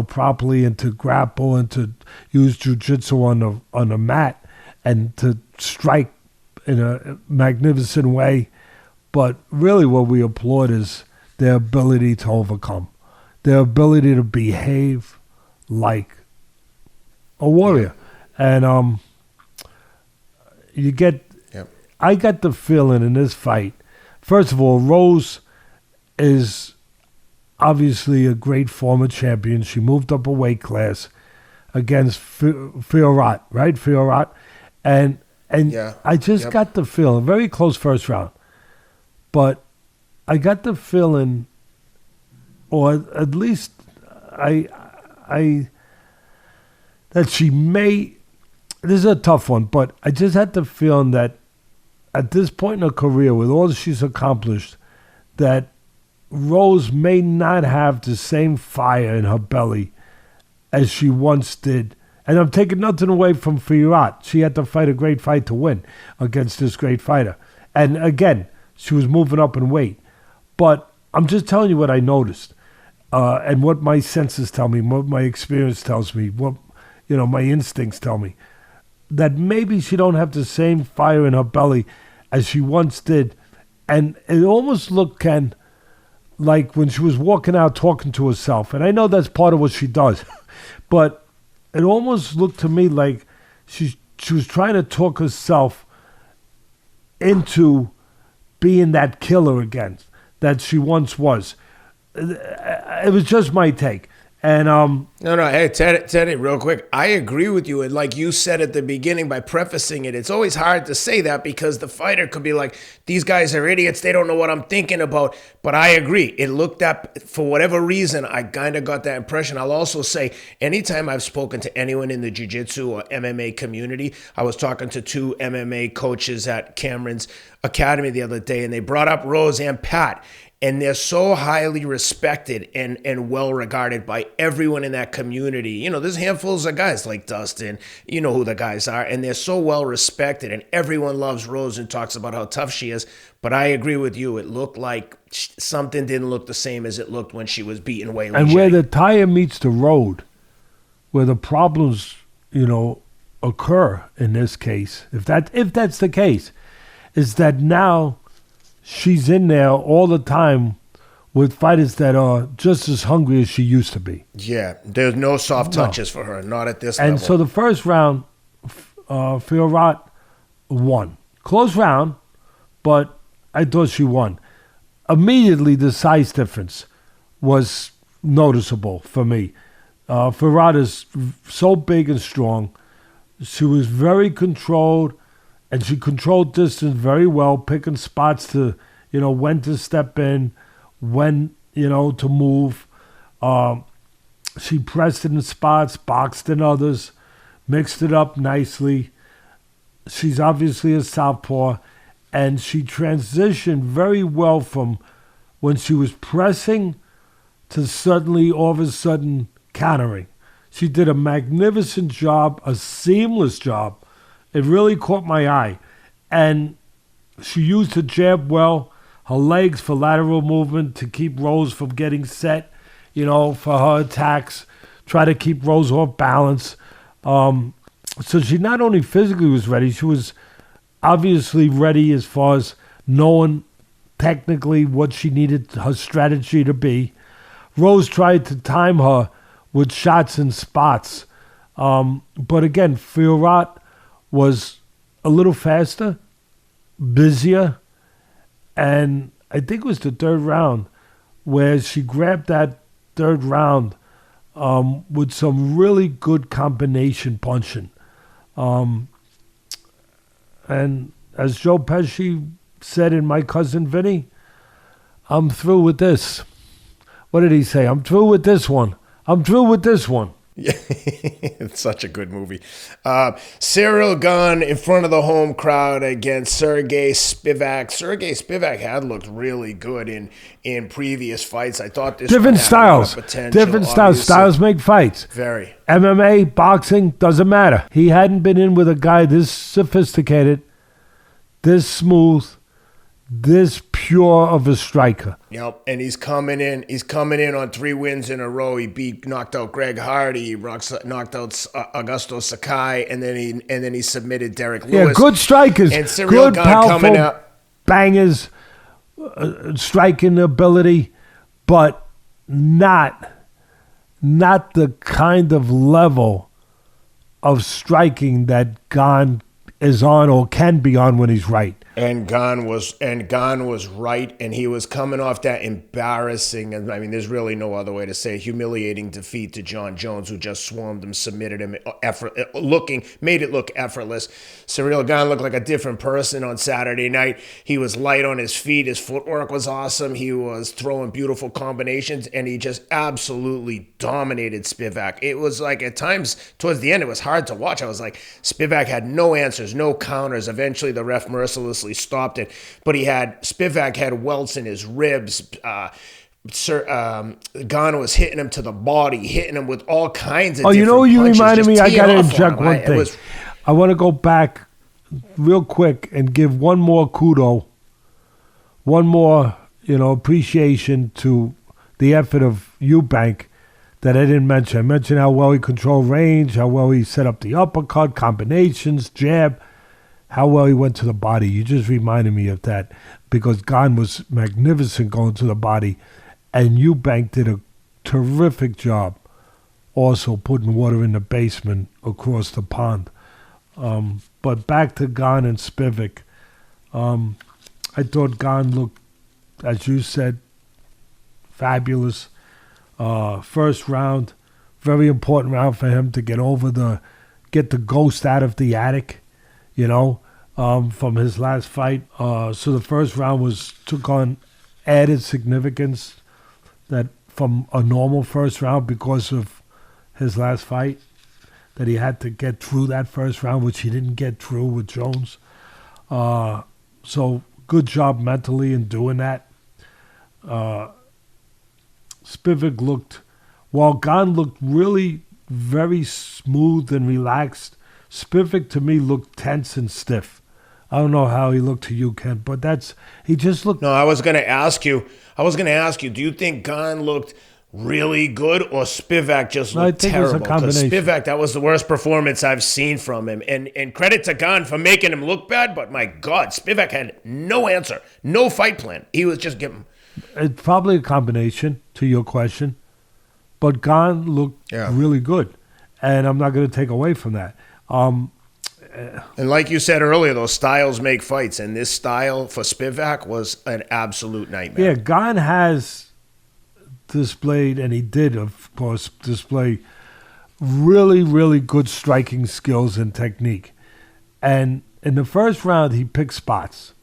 properly, and to grapple and to use jiu-jitsu on the mat and to strike in a magnificent way. But really what we applaud is their ability to overcome, their ability to behave like a warrior. And I got the feeling in this fight, first of all, Rose is obviously a great former champion. She moved up a weight class against Fiorot, right? Fiorot. And I just got the feeling, very close first round, but I got the feeling, or at least that she may, this is a tough one, but I just had the feeling that at this point in her career, with all she's accomplished, that Rose may not have the same fire in her belly as she once did. And I'm taking nothing away from Fiorot. She had to fight a great fight to win against this great fighter. And again, she was moving up in weight. But I'm just telling you what I noticed, and what my senses tell me, what my experience tells me, what my instincts tell me. That maybe she don't have the same fire in her belly as she once did. And it almost looked, Ken, like when she was walking out talking to herself. And I know that's part of what she does. But it almost looked to me like she was trying to talk herself into being that killer again that she once was. It was just my take. And no, hey, Teddy, real quick, I agree with you. And like you said at the beginning by prefacing it, it's always hard to say that because the fighter could be like, these guys are idiots, they don't know what I'm thinking about. But I agree. It looked up, for whatever reason, I kind of got that impression. I'll also say, anytime I've spoken to anyone in the jiu-jitsu or MMA community, I was talking to 2 MMA coaches at Cameron's Academy the other day, and they brought up Rose and Pat. and they're so highly respected and well regarded by everyone in that community. You know, there's handfuls of guys like Dustin, you know who the guys are, and they're so well respected, and everyone loves Rose and talks about how tough she is. But I agree with you. It looked like something didn't look the same as it looked when she was beating Weili And Zhang. where the tire meets the road, where the problems, you know, occur in this case, if that's the case, is that now she's in there all the time with fighters that are just as hungry as she used to be. Yeah, there's no soft touches for her, not at this level. And so the first round, Fiorot won. Close round, but I thought she won. Immediately, the size difference was noticeable for me. Fiorot is so big and strong. She was very controlled, and she controlled distance very well, picking spots to, you know, when to step in, when, you know, to move. She pressed in spots, boxed in others, mixed it up nicely. She's obviously a southpaw, and she transitioned very well from when she was pressing to suddenly, all of a sudden, countering. She did a magnificent job, a seamless job. It really caught my eye. And she used her jab well, her legs for lateral movement to keep Rose from getting set, you know, for her attacks, try to keep Rose off balance. So she not only physically was ready, she was obviously ready as far as knowing technically what she needed her strategy to be. Rose tried to time her with shots and spots. But again, Fiorot was a little faster, busier, and I think it was the third round where she grabbed that third round with some really good combination punching. And as Joe Pesci said in My Cousin Vinny, I'm through with this. What did he say? I'm through with this one. I'm through with this one. Yeah, it's such a good movie. Ciryl Gane in front of the home crowd against Sergey Spivac. Sergey Spivac had looked really good in previous fights. I thought this different one had a lot of styles. potential, Different styles. obviously. Styles make fights. Very. MMA, boxing, doesn't matter. He hadn't been in with a guy this sophisticated, this smooth, this pure of a striker. Yep, and he's coming in. He's coming in on 3 wins in a row. He knocked out Greg Hardy. He knocked out Augusto Sakai, and then he submitted Derek Lewis. Yeah, good strikers. And Ciryl good, Gane powerful coming up. bangers, striking ability, but not the kind of level of striking that Gane is on or can be on when he's right. And Gane was right, and he was coming off that embarrassing, and I mean, there's really no other way to say it, humiliating defeat to John Jones, who just swarmed him, submitted him, made it look effortless. Ciryl Gane looked like a different person on Saturday night. He was light on his feet. His footwork was awesome. He was throwing beautiful combinations, and he just absolutely dominated Spivak. It was like at times towards the end, it was hard to watch. I was like, Spivak had no answers, no counters. Eventually, the ref mercilessly stopped it, but Spivak had welts in his ribs. Gane was hitting him to the body, hitting him with all kinds of different you know what you punches, reminded me? I got to interject one thing. Was, I want to go back real quick and give one more kudo, one more, appreciation to the effort of Eubank that I didn't mention. I mentioned how well he controlled range, how well he set up the uppercut, combinations, jab, how well he went to the body. You just reminded me of that because Gane was magnificent going to the body, and Eubank did a terrific job also putting water in the basement across the pond. But back to Gane and Spivac. I thought Gane looked, as you said, fabulous. First round, very important round for him to get the ghost out of the attic. From his last fight. So the first round took on added significance that from a normal first round because of his last fight, that he had to get through that first round, which he didn't get through with Jones. So good job mentally in doing that. Spivak looked, while Gane looked really very smooth and relaxed, Spivak to me looked tense and stiff. I don't know how he looked to you, Ken, but he just looked. No, I was going to ask you, do you think Gane looked really good or Spivak just looked terrible? Because Spivak, that was the worst performance I've seen from him. And credit to Gane for making him look bad, but my God, Spivak had no answer, no fight plan. He was just giving. It's probably a combination to your question, but Gane looked really good, and I'm not going to take away from that. And like you said earlier, those styles make fights, and this style for Spivak was an absolute nightmare. Yeah, Gane has displayed, and he did, of course, display really, really good striking skills and technique. And in the first round, he picked spots.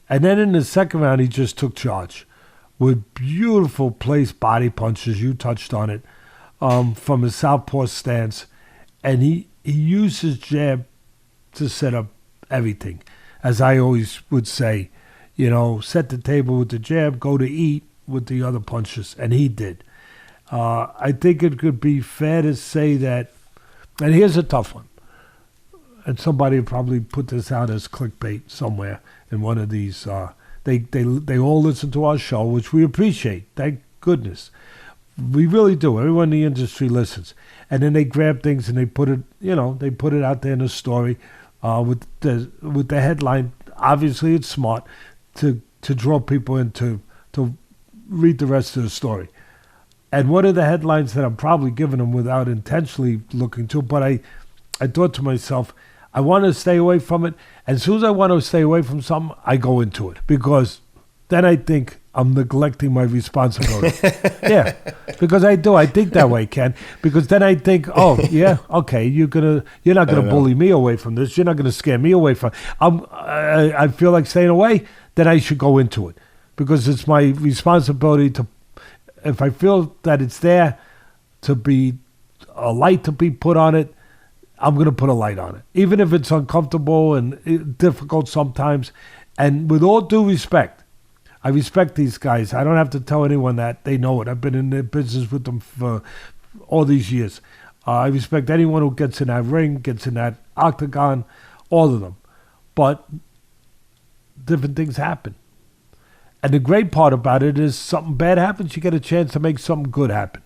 And then in the second round, he just took charge with beautiful placed body punches. You touched on it, from his southpaw stance. And he used his jab to set up everything. As I always would say, set the table with the jab, go to eat with the other punches. And he did. I think it could be fair to say that, and here's a tough one, and somebody probably put this out as clickbait somewhere in one of these. They all listen to our show, which we appreciate. Thank goodness. We really do. Everyone in the industry listens. And then they grab things and they put it, they put it out there in a story with the headline. Obviously, it's smart to draw people in to read the rest of the story. And one of the headlines that I'm probably giving them without intentionally looking to, but I thought to myself, I want to stay away from it. And as soon as I want to stay away from something, I go into it. Because then I think I'm neglecting my responsibility. Yeah, because I do. I think that way, Ken. Because then I think, oh, yeah, okay, you're not gonna bully me away from this. You're not gonna scare me away from. I feel like staying away. Then I should go into it because it's my responsibility to. If I feel that it's there to be a light to be put on it, I'm going to put a light on it, even if it's uncomfortable and difficult sometimes. And with all due respect, I respect these guys. I don't have to tell anyone that. They know it. I've been in the business with them for all these years. I respect anyone who gets in that ring, gets in that octagon, all of them. But different things happen. And the great part about it is something bad happens, you get a chance to make something good happen.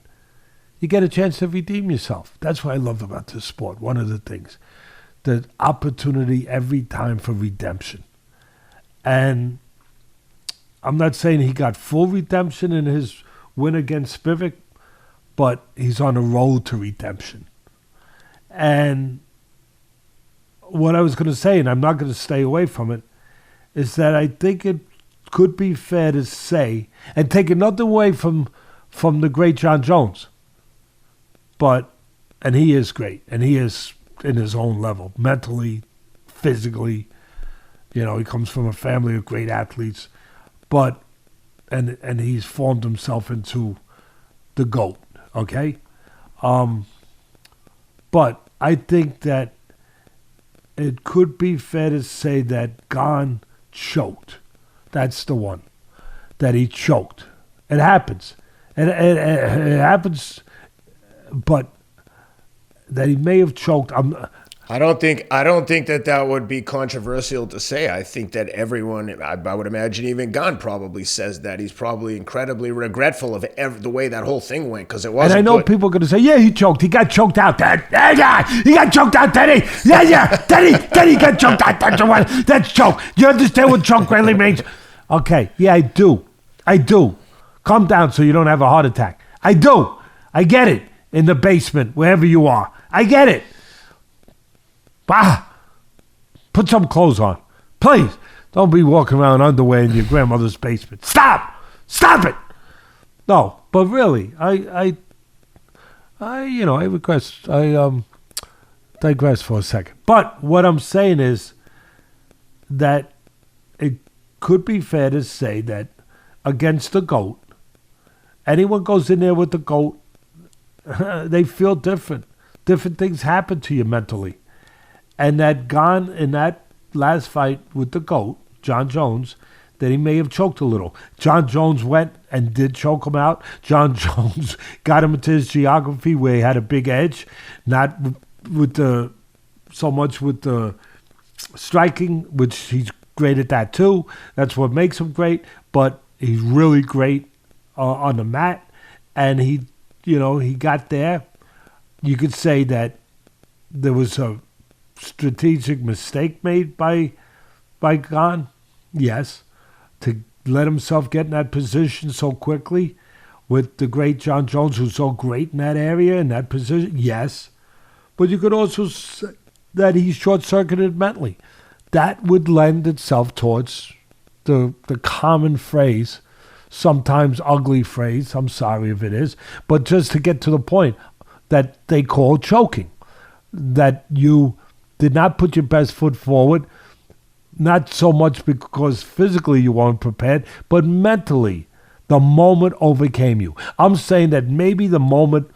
You get a chance to redeem yourself. That's what I love about this sport, one of the things. The opportunity every time for redemption. And I'm not saying he got full redemption in his win against Spivak, but he's on the road to redemption. And what I was going to say, and I'm not going to stay away from it, is that I think it could be fair to say, and taking nothing away from the great Jon Jones, and he is great, and he is in his own level, mentally, physically. He comes from a family of great athletes, and he's formed himself into the GOAT, okay? But I think that it could be fair to say that Gane choked. That's the one, that he choked. It happens. It happens, but that he may have choked. I don't think that would be controversial to say. I think that everyone, I would imagine even Gane probably says that. He's probably incredibly regretful of the way that whole thing went because it wasn't. And I know people are going to say, yeah, he choked. He got choked out, Dad. He got choked out, Daddy. Yeah, Daddy got choked out. That's choke. You understand what choke really means? Okay, yeah, I do. Calm down so you don't have a heart attack. I do. I get it. In the basement, wherever you are. I get it. Put some clothes on. Please. Don't be walking around underwear in your grandmother's basement. Stop it. No, but really, I digress for a second. But what I'm saying is that it could be fair to say that against the GOAT, anyone goes in there with the GOAT, they feel different. Different things happen to you mentally. And that Gane in that last fight with the GOAT, Jon Jones, that he may have choked a little. John Jones went and did choke him out. John Jones got him into his geography where he had a big edge, not with so much with the striking, which he's great at that too. That's what makes him great, but he's really great on the mat, and he got there. You could say that there was a strategic mistake made by Gane, yes, to let himself get in that position so quickly with the great John Jones, who's so great in that area, in that position, yes. But you could also say that he's short-circuited mentally. That would lend itself towards the common phrase, sometimes ugly phrase, I'm sorry if it is, but just to get to the point, that they call choking. That you did not put your best foot forward, not so much because physically you weren't prepared, but mentally the moment overcame you. I'm saying that maybe the moment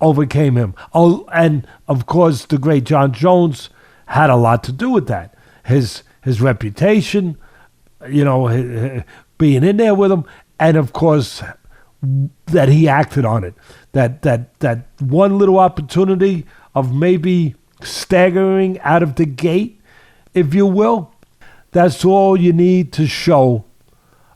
overcame him. Oh, and of course the great John Jones had a lot to do with that. His reputation, being in there with him, and of course that he acted on it. That one little opportunity of maybe staggering out of the gate, if you will, that's all you need to show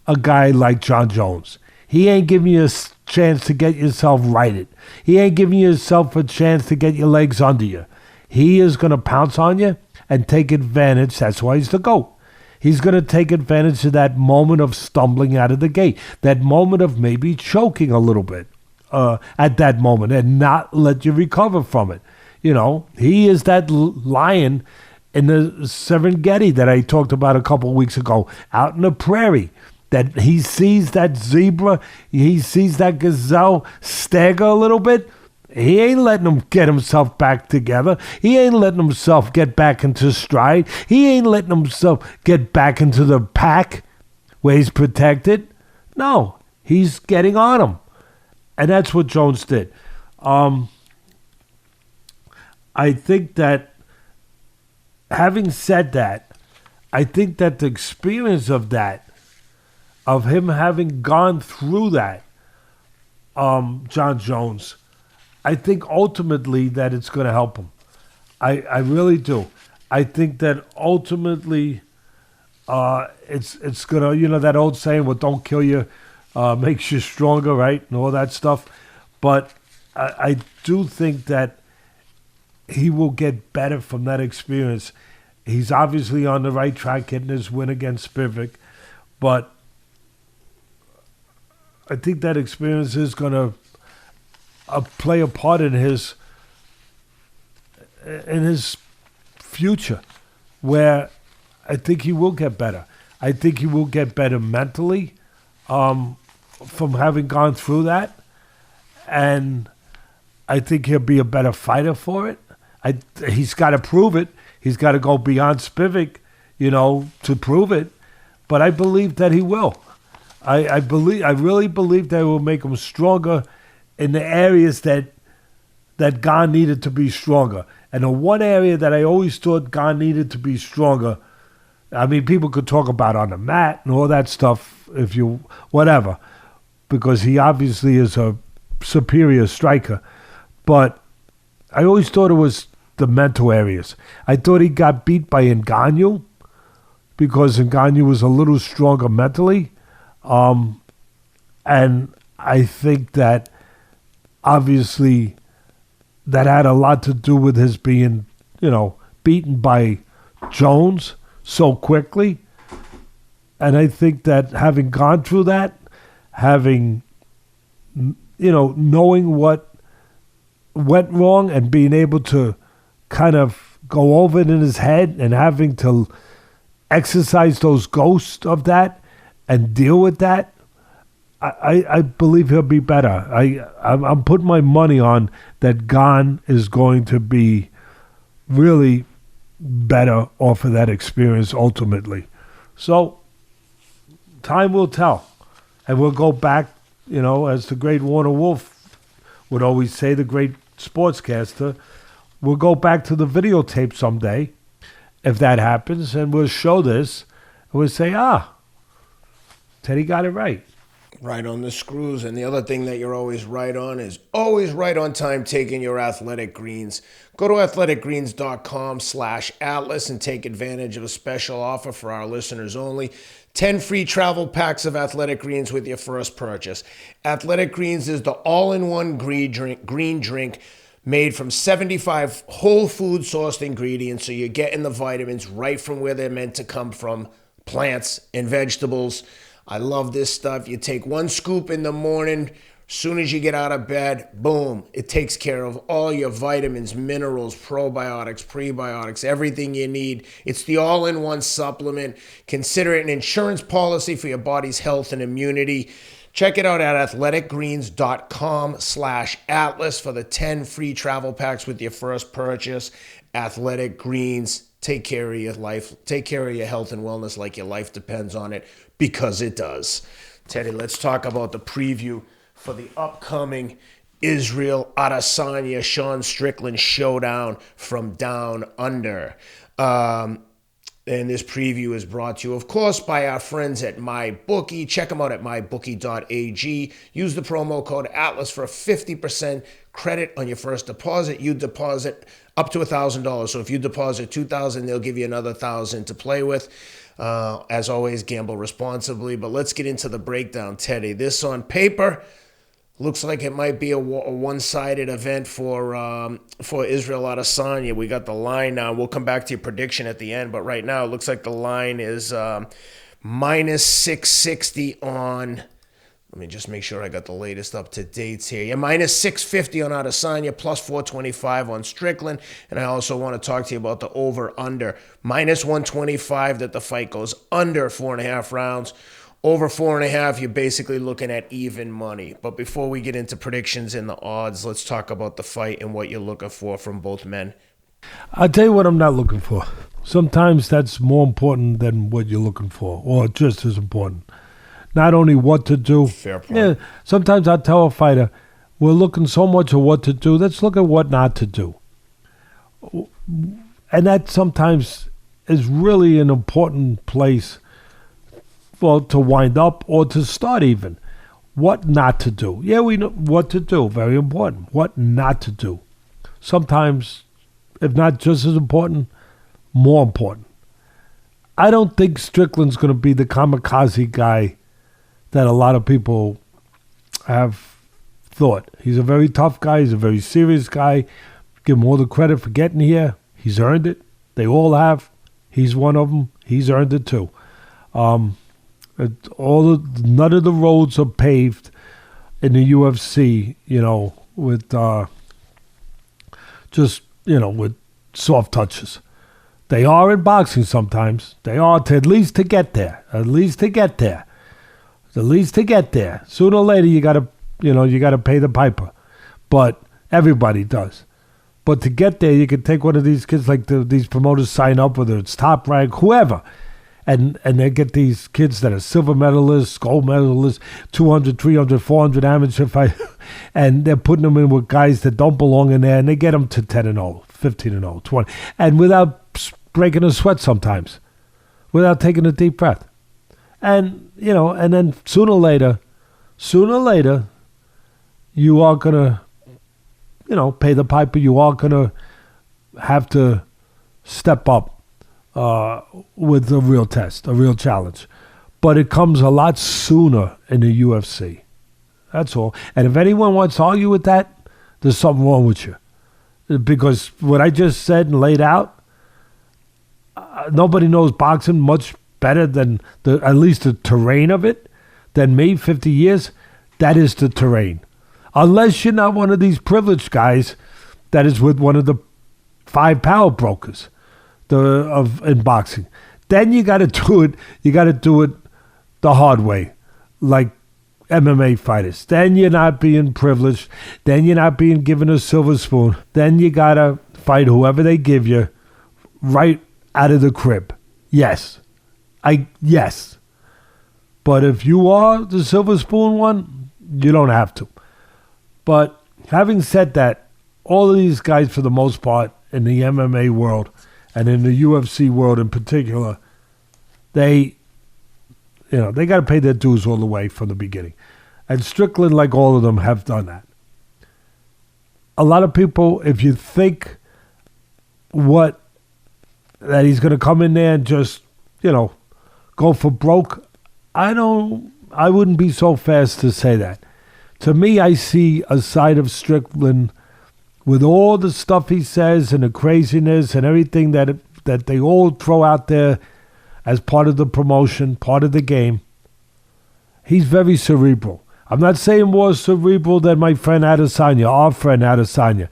a guy like John Jones. He ain't giving you a chance to get yourself righted. He ain't giving yourself a chance to get your legs under you. He is going to pounce on you and take advantage. That's why he's the GOAT. He's going to take advantage of that moment of stumbling out of the gate, that moment of maybe choking a little bit at that moment and not let you recover from it. He is that lion in the Serengeti that I talked about a couple of weeks ago, out in the prairie, that he sees that zebra, he sees that gazelle stagger a little bit. He ain't letting him get himself back together. He ain't letting himself get back into stride. He ain't letting himself get back into the pack where he's protected. No, he's getting on him. And that's what Jones did. I think that, having said that, I think that the experience of that, of him having gone through that, John Jones, I think ultimately that it's going to help him. I really do. I think that ultimately it's going to, that old saying, what don't kill you makes you stronger, right? And all that stuff. But I do think that he will get better from that experience. He's obviously on the right track, getting his win against Spivak. But I think that experience is going to play a part in his future, where I think he will get better. I think he will get better mentally from having gone through that, and I think he'll be a better fighter for it. He's got to prove it. He's got to go beyond Spivak, to prove it. But I believe that he will. I really believe that it will make him stronger in the areas that Gane needed to be stronger. And the one area that I always thought Gane needed to be stronger, I mean, people could talk about on the mat and all that stuff, whatever, because he obviously is a superior striker. But I always thought it was the mental areas. I thought he got beat by Ngannou because Ngannou was a little stronger mentally. And I think that obviously that had a lot to do with his being, beaten by Jones so quickly. And I think that having gone through that, having, knowing what went wrong and being able to kind of go over it in his head and having to exercise those ghosts of that and deal with that, I believe he'll be better. I'm putting my money on that Gane is going to be really better off of that experience ultimately. So time will tell. And we'll go back, as the great Warner Wolf would always say, the great sportscaster, we'll go back to the videotape someday, if that happens, and we'll show this, and we'll say, Teddy got it right. Right on the screws. And the other thing that you're always right on is always right on time taking your athletic greens. Go to athleticgreens.com/Atlas and take advantage of a special offer for our listeners only. 10 free travel packs of Athletic Greens with your first purchase. Athletic Greens is the all-in-one green drink made from 75 whole food sourced ingredients, so you're getting the vitamins right from where they're meant to come from, plants and vegetables. I love this stuff. You take one scoop in the morning, as soon as you get out of bed, boom, it takes care of all your vitamins, minerals, probiotics, prebiotics, everything you need. It's the all-in-one supplement. Consider it an insurance policy for your body's health and immunity. Check it out at athleticgreens.com/Atlas for the 10 free travel packs with your first purchase. Athletic Greens. Take care of your life. Take care of your health and wellness like your life depends on it, because it does. Teddy, let's talk about the preview for the upcoming Israel Adesanya Sean Strickland showdown from Down Under. And this preview is brought to you, of course, by our friends at MyBookie. Check them out at mybookie.ag. Use the promo code ATLAS for a 50% credit on your first deposit. You deposit up to $1,000. So if you deposit $2,000, they'll give you another $1,000 to play with. As always, gamble responsibly. But let's get into the breakdown, Teddy. This on paper looks like it might be a one-sided event for Israel Adesanya. We got the line now. We'll come back to your prediction at the end, but right now it looks like the line is minus 660 on. Let me just make sure I got the latest up to dates here. Yeah, minus 650 on Adesanya, plus 425 on Strickland. And I also want to talk to you about the over-under. Minus 125 that the fight goes under 4.5 rounds. Over 4.5, you're basically looking at even money. But before we get into predictions and the odds, let's talk about the fight and what you're looking for from both men. I'll tell you what I'm not looking for. Sometimes that's more important than what you're looking for, or just as important. Not only what to do. Fair point. Yeah, sometimes I tell a fighter, we're looking so much at what to do, let's look at what not to do. And that sometimes is really an important place, well, to wind up or to start even. What not to do. Yeah, we know what to do. Very important. What not to do. Sometimes, if not just as important, more important. I don't think Strickland's going to be the kamikaze guy that a lot of people have thought. He's a very tough guy. He's a very serious guy. Give him all the credit for getting here. He's earned it. They all have. He's one of them. He's earned it too. None of the roads are paved in the UFC, with with soft touches. They are in boxing sometimes. They are at least to get there. Sooner or later, you gotta pay the piper. But everybody does. But to get there, you can take one of these kids, like these promoters sign up, whether it's Top Rank, whoever. And they get these kids that are silver medalists, gold medalists, 200, 300, 400 amateur fight, and they're putting them in with guys that don't belong in there, and they get them to 10-0, 15-0, 20, and without breaking a sweat sometimes, without taking a deep breath. And, and then sooner or later, you are going to, pay the piper. You are going to have to step up with a real test, a real challenge. But it comes a lot sooner in the UFC. That's all. And if anyone wants to argue with that, there's something wrong with you. Because what I just said and laid out, nobody knows boxing much better than at least the terrain of it than me, 50 years. That is the terrain. Unless you're not one of these privileged guys that is with one of the 5 power brokers in boxing. Then you got to do it. You got to do it the hard way, like MMA fighters. Then you're not being privileged. Then you're not being given a silver spoon. Then you got to fight whoever they give you right out of the crib. Yes. But if you are the silver spoon one, you don't have to. But having said that, all of these guys, for the most part, in the MMA world and in the UFC world in particular, they, they got to pay their dues all the way from the beginning. And Strickland, like all of them, have done that. A lot of people, if you think that he's going to come in there and just, go for broke, I wouldn't be so fast to say that. To me, I see a side of Strickland with all the stuff he says and the craziness and everything that they all throw out there as part of the promotion, part of the game. He's very cerebral. I'm not saying more cerebral than my friend Adesanya, our friend Adesanya.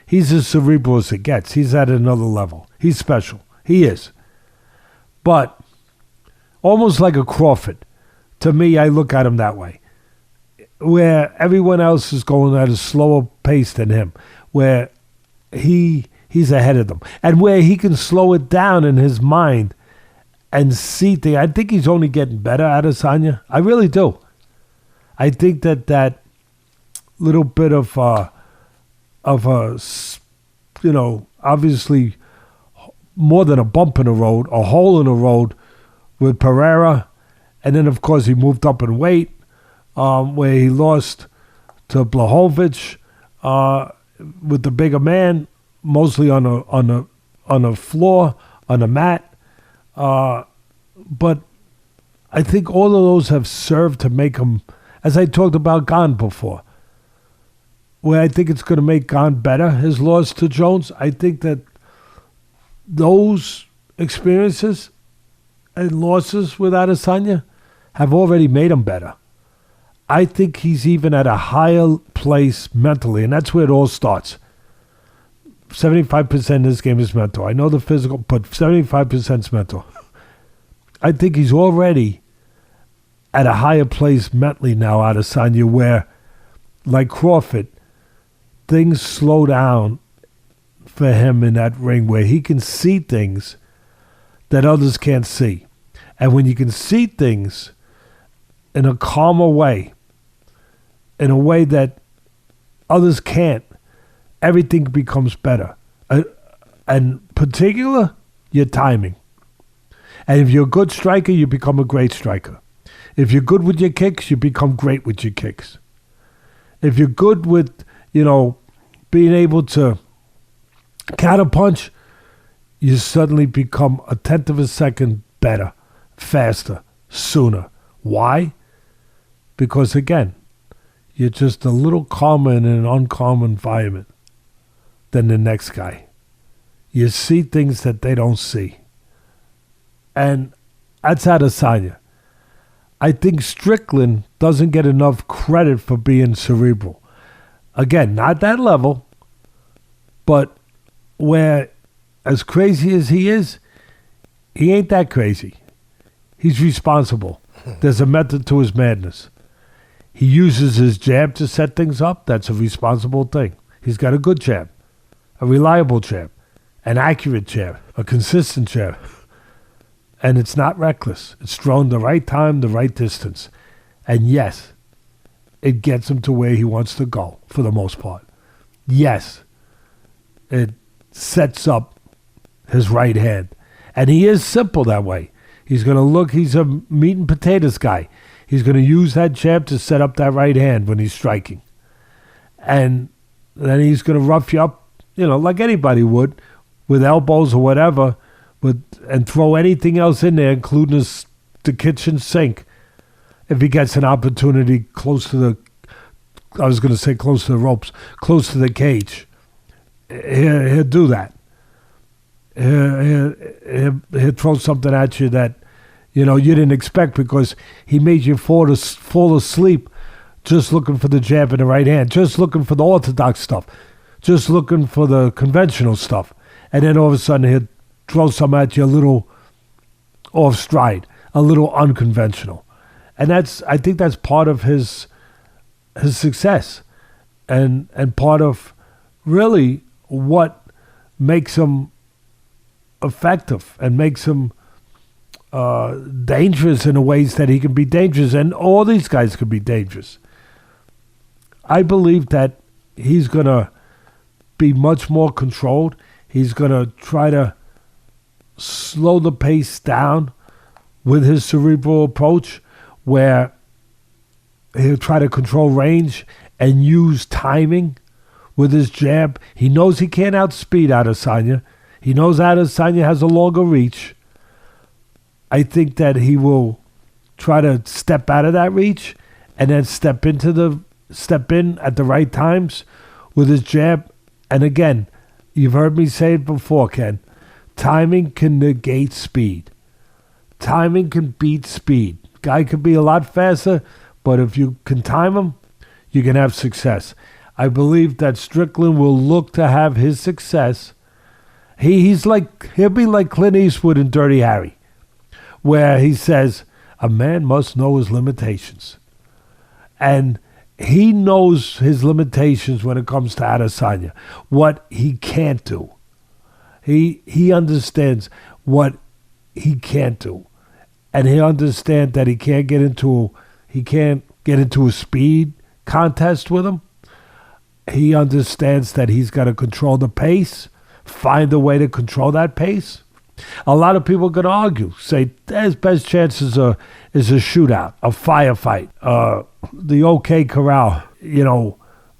He's as cerebral as it gets. He's at another level. He's special. He is. But almost like a Crawford. To me, I look at him that way. Where everyone else is going at a slower pace than him. Where he's ahead of them. And where he can slow it down in his mind and see things. I think he's only getting better, Adesanya. I really do. I think that little bit of a, obviously more than a bump in the road, a hole in the road with Pereira. And then, of course, he moved up in weight, where he lost to Blachowicz with the bigger man, mostly on the floor, on the mat. But I think all of those have served to make him, as I talked about Gane before, where I think it's going to make Gane better, his loss to Jones. I think that those experiences and losses with Adesanya have already made him better. I think he's even at a higher place mentally, and that's where it all starts. 75% of this game is mental. I know the physical, but 75% is mental. I think he's already at a higher place mentally now, Adesanya, where, like Crawford, things slow down for him in that ring, where he can see things that others can't see. And when you can see things in a calmer way, in a way that others can't, everything becomes better. And particular, your timing. And if you're a good striker, you become a great striker. If you're good with your kicks, you become great with your kicks. If you're good with, being able to counterpunch, you suddenly become a tenth of a second better, faster, sooner. Why? Because, again, you're just a little calmer in an uncalm environment than the next guy. You see things that they don't see. And that's Adesanya. I think Strickland doesn't get enough credit for being cerebral. Again, not that level, but where, as crazy as he is, he ain't that crazy. He's responsible. There's a method to his madness. He uses his jab to set things up. That's a responsible thing. He's got a good jab, a reliable jab, an accurate jab, a consistent jab. And it's not reckless. It's thrown the right time, the right distance. And yes, it gets him to where he wants to go for the most part. Yes, it sets up his right hand. And he is simple that way. He's going to look, he's a meat and potatoes guy. He's going to use that jab to set up that right hand when he's striking. And then he's going to rough you up, like anybody would, with elbows or whatever, and throw anything else in there, including the kitchen sink, if he gets an opportunity close to the ropes, close to the cage. He'll do that. He'll throw something at you that, you didn't expect, because he made you fall asleep just looking for the jab in the right hand, just looking for the orthodox stuff, just looking for the conventional stuff. And then all of a sudden he'll throw something at you a little off stride, a little unconventional. And I think that's part of his success and part of really what makes him effective and makes him dangerous in the ways that he can be dangerous. And all these guys can be dangerous. I believe that he's going to be much more controlled. He's going to try to slow the pace down with his cerebral approach, where he'll try to control range and use timing with his jab. He knows he can't outspeed Adesanya. He knows Adesanya has a longer reach. I think that he will try to step out of that reach and then step in at the right times with his jab. And again, you've heard me say it before, Ken. Timing can negate speed. Timing can beat speed. Guy could be a lot faster, but if you can time him, you can have success. I believe that Strickland will look to have his success. He'll be like Clint Eastwood in Dirty Harry, where he says, a man must know his limitations. And he knows his limitations when it comes to Adesanya, what he can't do. He understands what he can't do. And he understands that he can't get into a speed contest with him. He understands that he's got to control the pace, find a way to control that pace. A lot of people can argue, say his best chance is a shootout, a firefight, the OK Corral,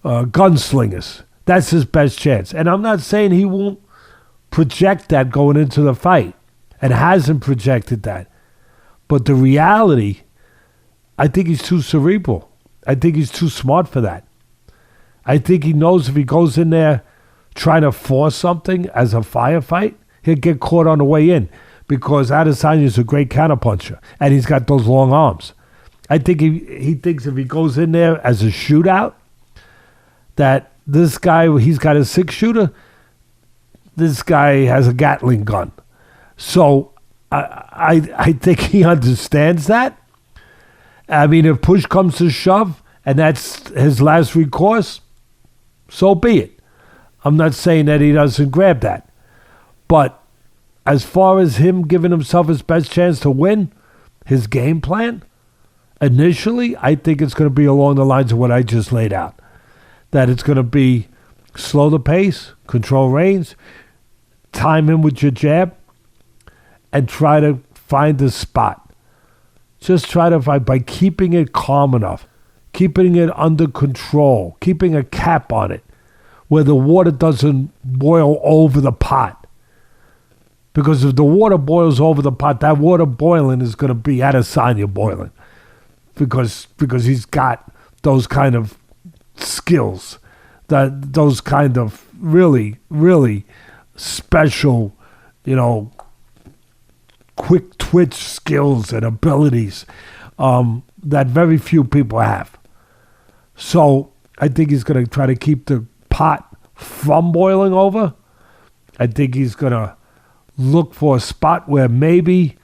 gunslingers. That's his best chance. And I'm not saying he won't project that going into the fight and hasn't projected that. But the reality, I think he's too cerebral. I think he's too smart for that. I think he knows if he goes in there trying to force something as a firefight, he'll get caught on the way in because Adesanya is a great counterpuncher and he's got those long arms. I think he thinks if he goes in there as a shootout, that this guy, he's got a 6-shooter, this guy has a Gatling gun. So I think he understands that. I mean, if push comes to shove and that's his last recourse, so be it. I'm not saying that he doesn't grab that. But as far as him giving himself his best chance to win, his game plan, initially, I think it's going to be along the lines of what I just laid out. That it's going to be slow the pace, control range, time him with your jab, and try to find the spot. Just try to find, by keeping it calm enough, keeping it under control, keeping a cap on it, where the water doesn't boil over the pot. Because if the water boils over the pot, that water boiling is going to be Adesanya boiling. Because he's got those kind of skills, those kind of really, really special, quick twitch skills and abilities that very few people have. So I think he's going to try to keep the pot from boiling over. I think he's going to look for a spot where maybe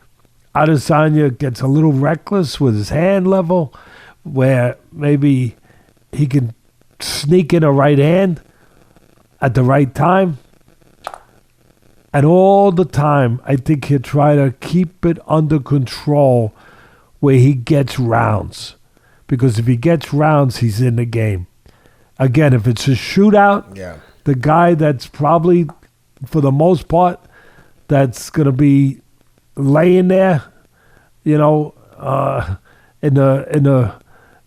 Adesanya gets a little reckless with his hand level, where maybe he can sneak in a right hand at the right time. And all the time, I think he'll try to keep it under control where he gets rounds. Because if he gets rounds, he's in the game. Again, if it's a shootout, the guy that's probably, for the most part, that's going to be laying there, in the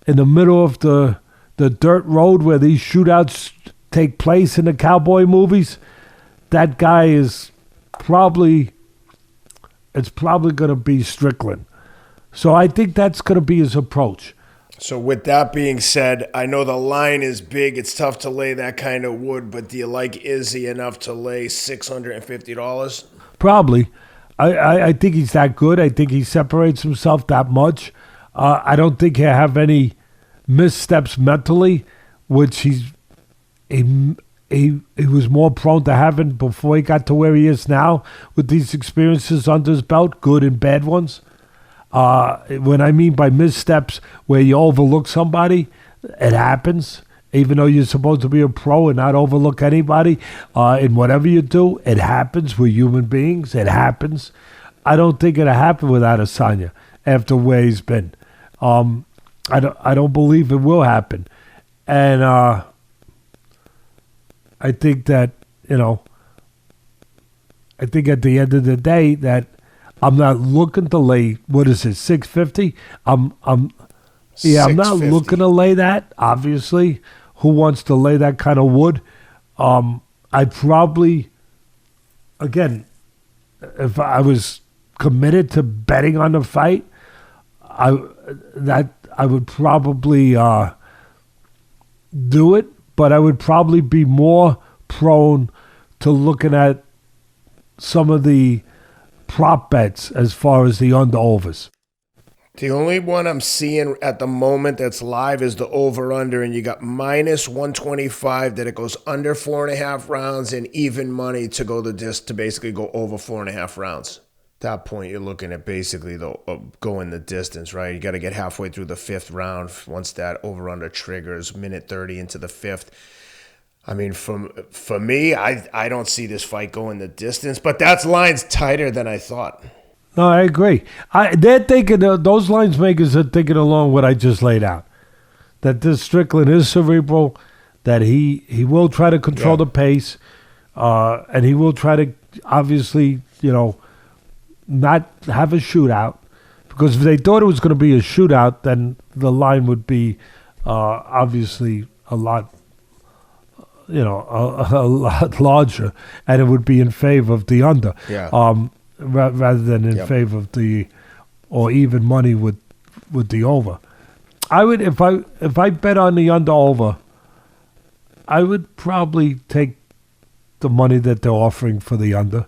middle of the dirt road where these shootouts take place in the cowboy movies, that guy is probably going to be Strickland. So I think that's going to be his approach. So with that being said, I know the line is big. It's tough to lay that kind of wood, but do you like Izzy enough to lay $650? Probably. I think he's that good. I think he separates himself that much. I don't think he'll have any missteps mentally, which he was more prone to having before he got to where he is now with these experiences under his belt, good and bad ones. When I mean by missteps, where you overlook somebody, it happens. Even though you're supposed to be a pro and not overlook anybody, in whatever you do, it happens. We're human beings. It happens. I don't think it'll happen with Adesanya after where he's been. I don't believe it will happen. And I think that, I think at the end of the day that I'm not looking to lay, what is it, 650? I'm not 650. looking to lay that, obviously. Who wants to lay that kind of wood? I probably, again, if I was committed to betting on the fight, I would probably do it, but I would probably be more prone to looking at some of the prop bets as far as the under-overs. The only one I'm seeing at the moment that's live is the over-under, and you got minus 125 that it goes under 4.5 rounds and even money to go to basically go over 4.5 rounds. At that point, you're looking at basically going the distance, right? You got to get halfway through the 5th round once that over-under triggers, minute 30 into the 5th. I mean, for me, I don't see this fight going the distance, but that's lines tighter than I thought. No, I agree. They're thinking, those lines makers are thinking along what I just laid out. That this Strickland is cerebral, that he will try to control the pace, and he will try to, obviously, not have a shootout. Because if they thought it was going to be a shootout, then the line would be obviously a lot, a lot larger, and it would be in favor of the under. Yeah. Rather than in favor of or even money with the over. I would, if I bet on the under over, I would probably take the money that they're offering for the under.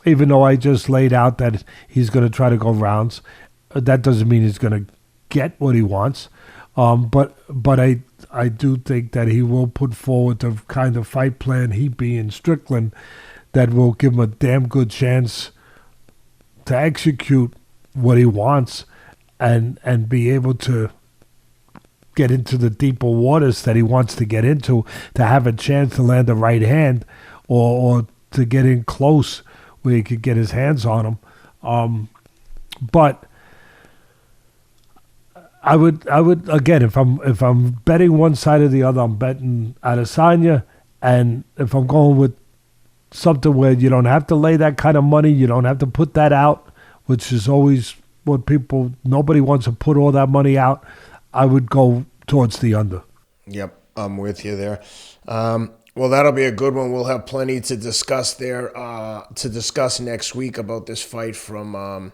Even though I just laid out that he's going to try to go rounds, that doesn't mean he's going to get what he wants. But I do think that he will put forward the kind of fight plan, he being Strickland, that will give him a damn good chance to execute what he wants and be able to get into the deeper waters that he wants to get into, to have a chance to land the right hand or to get in close where he could get his hands on him. But I would again, if I'm betting one side or the other, I'm betting Adesanya, and if I'm going with something where you don't have to lay that kind of money, you don't have to put that out, which is always what nobody wants to put all that money out, I would go towards the under. Yep, I'm with you there. Well, that'll be a good one. We'll have plenty to discuss there, to discuss next week about this fight from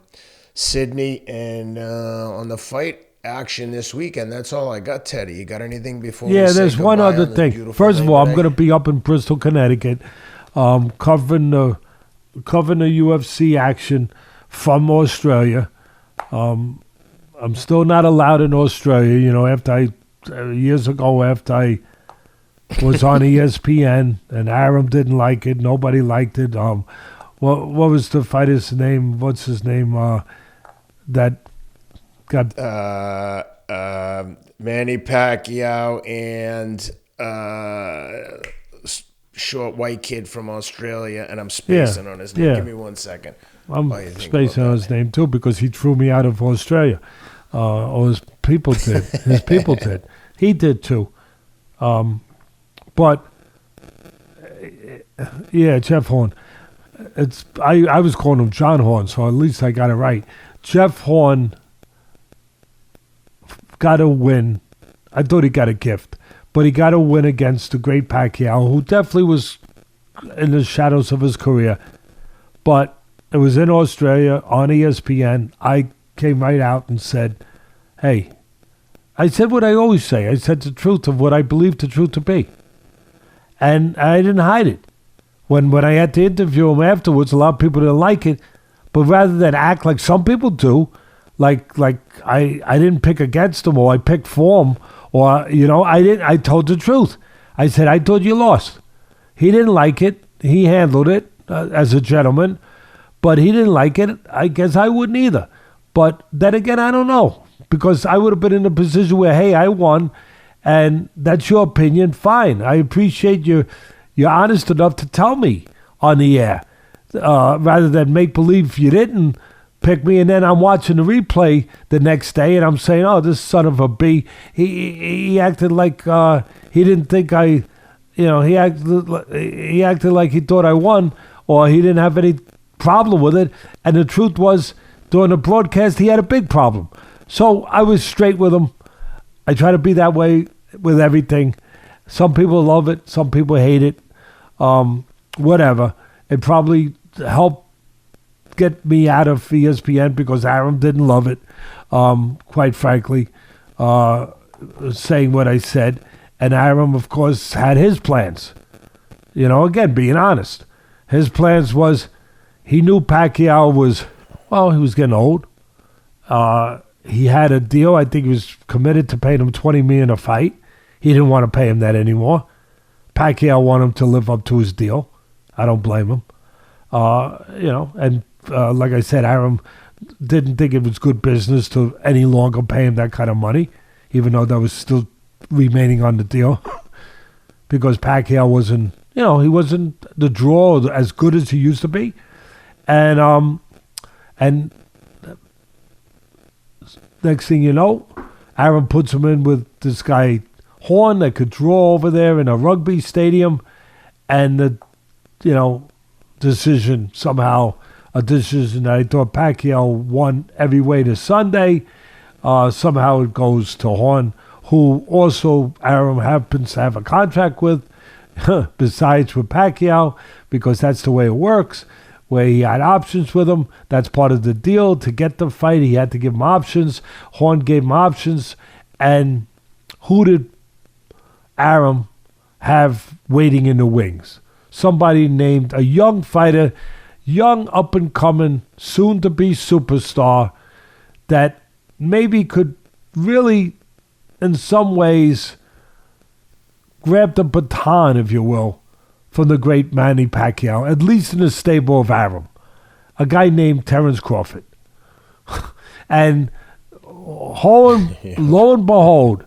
Sydney and on the fight action this weekend. That's all I got, Teddy. You got anything before we say there's one other thing. First of all, I'm going to be up in Bristol, Connecticut, covering the UFC action from Australia. I'm still not allowed in Australia. After years ago, after I was on ESPN and Aram didn't like it, nobody liked it. What was the fighter's name? What's his name? That got Manny Pacquiao and short white kid from Australia, and I'm spacing on his name. Yeah. Give me 1 second. I'm spacing on his name too because he threw me out of Australia. Or his people did. He did too. But Jeff Horn. I was calling him John Horn, so at least I got it right. Jeff Horn got a win. I thought he got a gift. But he got a win against the great Pacquiao, who definitely was in the shadows of his career. But it was in Australia on ESPN. I came right out and said, hey, I said what I always say. I said the truth of what I believe the truth to be. And I didn't hide it. When I had to interview him afterwards, a lot of people didn't like it. But rather than act like some people do, like I didn't pick against him or I picked for him, or, I told the truth. I said, I thought you lost. He didn't like it. He handled it as a gentleman, but he didn't like it. I guess I wouldn't either. But then again, I don't know, because I would have been in a position where, hey, I won, and that's your opinion. Fine. I appreciate you're honest enough to tell me on the air, rather than make believe you didn't pick me, and then I'm watching the replay the next day, and I'm saying, "Oh, this son of a B, he acted like he didn't think he acted like he thought I won, or he didn't have any problem with it. And the truth was, during the broadcast, he had a big problem. So I was straight with him. I try to be that way with everything. Some people love it. Some people hate it. Whatever. It probably helped get me out of ESPN because Arum didn't love it, quite frankly, saying what I said. And Arum, of course, had his plans. You know, again, being honest. His plans was, he knew Pacquiao was, well, he was getting old. He had a deal. I think he was committed to paying him $20 million a fight. He didn't want to pay him that anymore. Pacquiao wanted him to live up to his deal. I don't blame him. And like I said, Arum didn't think it was good business to any longer pay him that kind of money, even though that was still remaining on the deal. Because Pacquiao wasn't, he wasn't the draw as good as he used to be. And next thing you know, Arum puts him in with this guy, Horn, that could draw over there in a rugby stadium. And the, decision somehow, a decision that I thought Pacquiao won every way to Sunday. Somehow it goes to Horn, who also Arum happens to have a contract with, besides with Pacquiao, because that's the way it works, where he had options with him. That's part of the deal. To get the fight, he had to give him options. Horn gave him options. And who did Arum have waiting in the wings? Somebody named a young fighter, young up-and-coming, soon-to-be superstar, that maybe could really, in some ways, grab the baton, if you will, from the great Manny Pacquiao, at least in the stable of Arum, a guy named Terence Crawford. And lo and behold,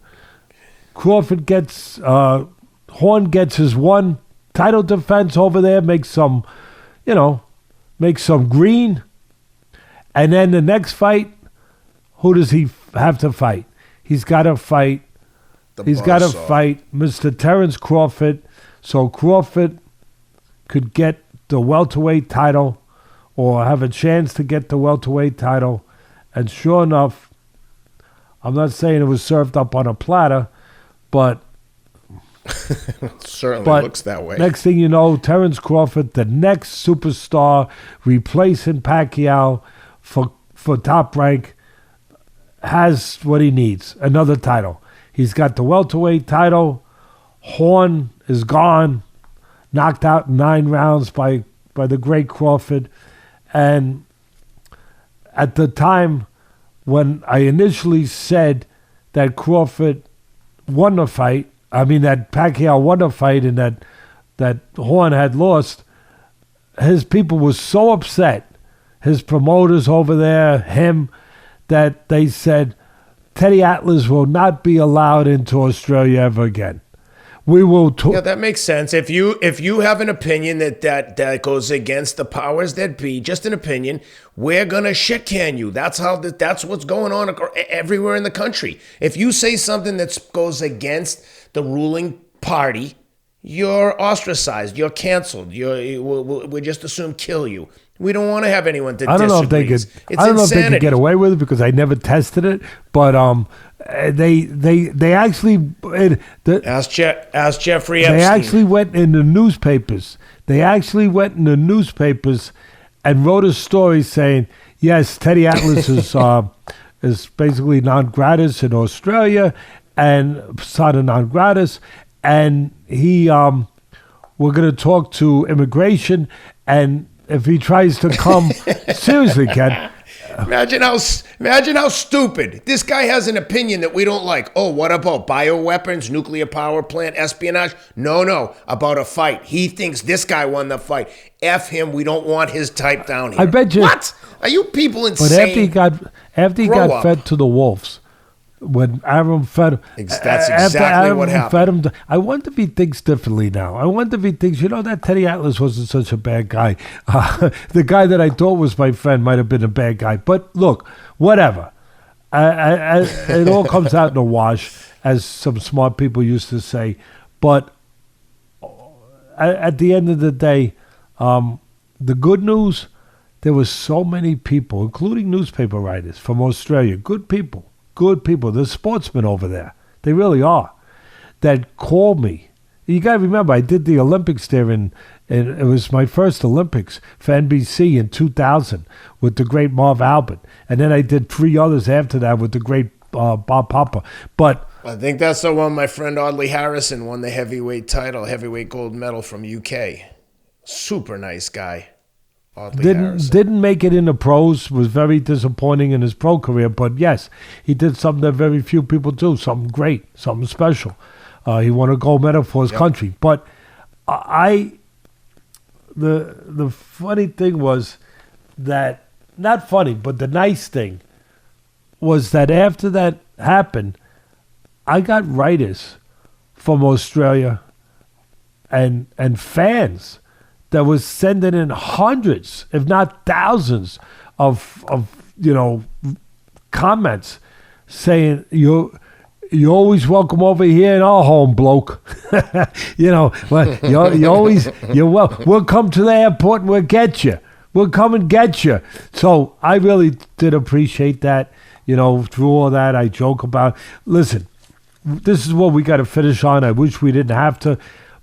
Crawford gets, Horn gets his one title defense over there, makes some green. And then the next fight, who does he have to fight? He's got to fight Mr. Terence Crawford. So Crawford could get the welterweight title or have a chance to get the welterweight title. And sure enough, I'm not saying it was served up on a platter, but certainly looks that way. Next thing you know, Terence Crawford, the next superstar, replacing Pacquiao for top rank, has what he needs, another title. He's got the welterweight title. Horn is gone, knocked out in 9 rounds by the great Crawford. And at the time when I initially said that Crawford won the fight, that Pacquiao won the fight and that Horn had lost, his people were so upset, his promoters over there, him, that they said, Teddy Atlas will not be allowed into Australia ever again. We will. Yeah, that makes sense. If you have an opinion that goes against the powers that be, just an opinion, we're gonna shit can you. That's what's going on everywhere in the country. If you say something that goes against the ruling party, you're ostracized. You're canceled. We just assume kill you. We don't want to have anyone that disagrees. I don't know if they could get away with it because I never tested it, but they actually ask Jeffrey Epstein. They actually went in the newspapers. And wrote a story saying, yes, Teddy Atlas is basically non gratis in Australia and persona non gratis, and he we're going to talk to immigration, and if he tries to come, seriously, Ken. Imagine how stupid. This guy has an opinion that we don't like. Oh, what about bioweapons, nuclear power plant, espionage? No, about a fight. He thinks this guy won the fight. F him, we don't want his type down here. I bet you. What? Are you people insane? But after he got fed to the wolves, when Arum fed him. That's exactly what happened. Fed him, I wonder if he thinks differently now. I wonder if he thinks, that Teddy Atlas wasn't such a bad guy. The guy that I thought was my friend might have been a bad guy. But look, whatever. It all comes out in a wash, as some smart people used to say. But at the end of the day, the good news there were so many people, including newspaper writers from Australia, good people. They're sportsmen over there. They really are. That called me. You got to remember, I did the Olympics there, and it was my first Olympics for NBC in 2000 with the great Marv Albert. And then I did 3 others after that with the great Bob Papa. But I think that's the one my friend Audley Harrison won the heavyweight gold medal from UK. Super nice guy. Didn't make it in the pros, was very disappointing in his pro career, but yes, he did something that very few people do, something great, something special. He won a gold medal for his country. But the funny thing was that, not funny, but the nice thing was that after that happened, I got writers from Australia and fans that was sending in hundreds, if not thousands, of comments saying you're always welcome over here in our home, bloke. We'll come to the airport and we'll get you. We'll come and get you. So I really did appreciate that. Through all that, I joke about. Listen, this is what we got to finish on. I wish we didn't have to.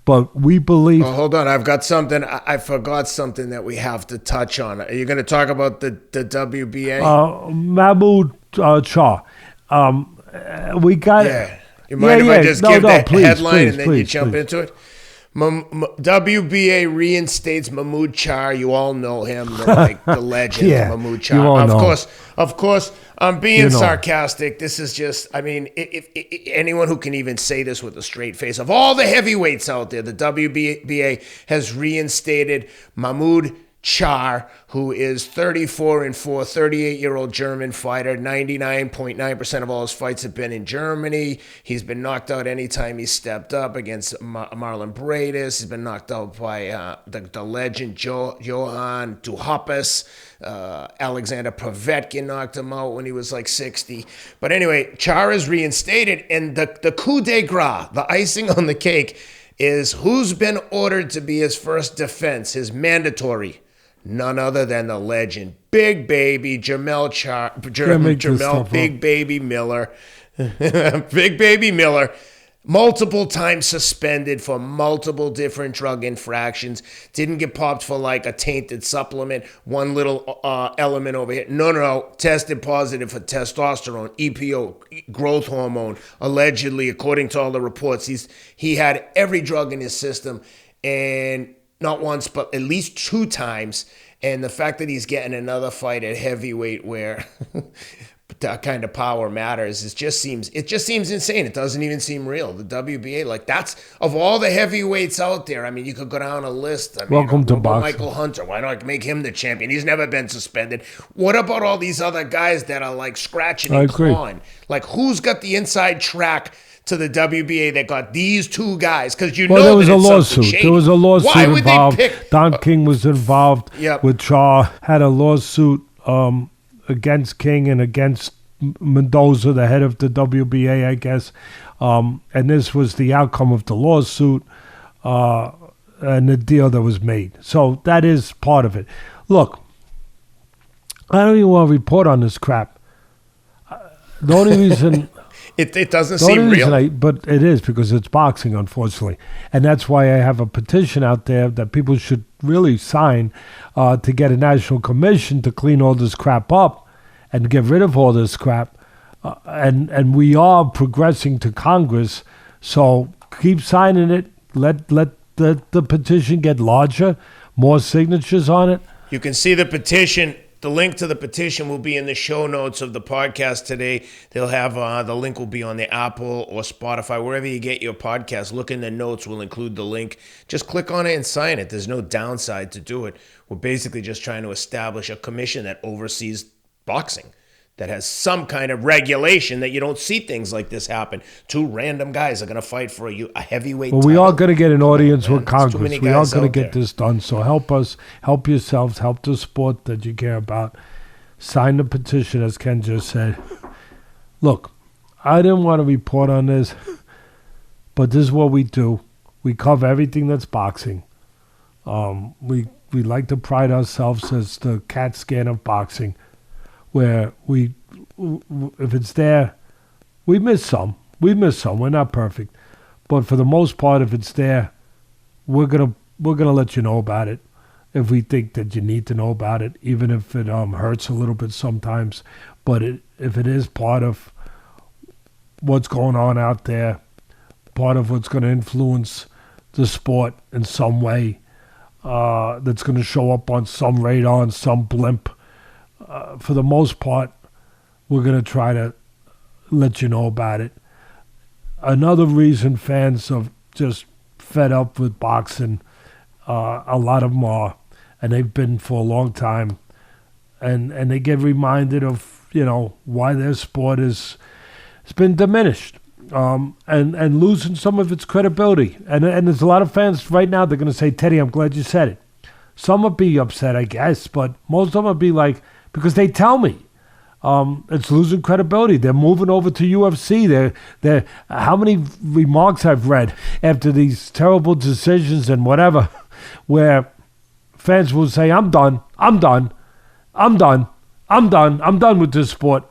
But we believe... Oh, hold on. I've got something. I forgot something that we have to touch on. Are you going to talk about the WBA? Mahmoud Charr. We got... Yeah. You mind if I just give the headline and then you jump into it? WBA reinstates Mahmoud Charr. You all know him, the legend, Mahmoud Charr. Of course, I'm being sarcastic. This is just, if anyone who can even say this with a straight face, of all the heavyweights out there, the WBA has reinstated Mahmoud Charr, who is 34-4, 38-year-old German fighter. 99.9% of all his fights have been in Germany. He's been knocked out anytime he stepped up against Marlon Brandis. He's been knocked out by the legend Johan Duhaupas. Alexander Povetkin knocked him out when he was like 60. But anyway, Charr is reinstated, and the coup de grace, the icing on the cake, is who's been ordered to be his first defense, his mandatory. None other than the legend, Big Baby Jamel Big Baby Miller. Big Baby Miller, multiple times suspended for multiple different drug infractions. Didn't get popped for like a tainted supplement, one little element over here. No, tested positive for testosterone, EPO, growth hormone. Allegedly, according to all the reports, he had every drug in his system, and not once, but at least 2 times. And the fact that he's getting another fight at heavyweight where that kind of power matters, it just seems insane. It doesn't even seem real. The WBA, that's, of all the heavyweights out there, you could go down a list. Welcome to boxing. Michael Hunter, why not make him the champion? He's never been suspended. What about all these other guys that are scratching and clawing? Who's got the inside track to the WBA that got these 2 guys? Because there was a lawsuit. There was a lawsuit involved. Don King was involved with Charr. Had a lawsuit against King and against Mendoza, the head of the WBA, I guess. And this was the outcome of the lawsuit and the deal that was made. So that is part of it. Look, I don't even want to report on this crap. The only reason... It doesn't seem real. But it is, because it's boxing, unfortunately. And that's why I have a petition out there that people should really sign to get a national commission to clean all this crap up and get rid of all this crap. And we are progressing to Congress. So keep signing it. Let the petition get larger, more signatures on it. You can see the petition. The link to the petition will be in the show notes of the podcast today. They'll have the link will be on the Apple or Spotify, wherever you get your podcast. Look in the notes. We'll include the link. Just click on it and sign it. There's no downside to do it. We're basically just trying to establish a commission that oversees boxing, that has some kind of regulation that you don't see things like this happen. 2 random guys are going to fight for a heavyweight title. We are going to get an audience with Congress. We are going to get this done. So help us, help yourselves, help the sport that you care about. Sign the petition, as Ken just said. Look, I didn't want to report on this, but this is what we do. We cover everything that's boxing. We like to pride ourselves as the CAT scan of boxing, where if it's there, we miss some. We're not perfect, but for the most part, if it's there, we're gonna let you know about it if we think that you need to know about it, even if it hurts a little bit sometimes. But if it is part of what's going on out there, part of what's going to influence the sport in some way, that's going to show up on some radar, on some blimp, for the most part, we're going to try to let you know about it. Another reason fans are just fed up with boxing, a lot of them are, and they've been for a long time, and they get reminded of, why their sport it's been diminished, and losing some of its credibility. And there's a lot of fans right now, they're going to say, Teddy, I'm glad you said it. Some will be upset, I guess, but most of them will be like, because they tell me, it's losing credibility. They're moving over to UFC. They're how many remarks I've read after these terrible decisions and whatever, where fans will say, I'm done with this sport.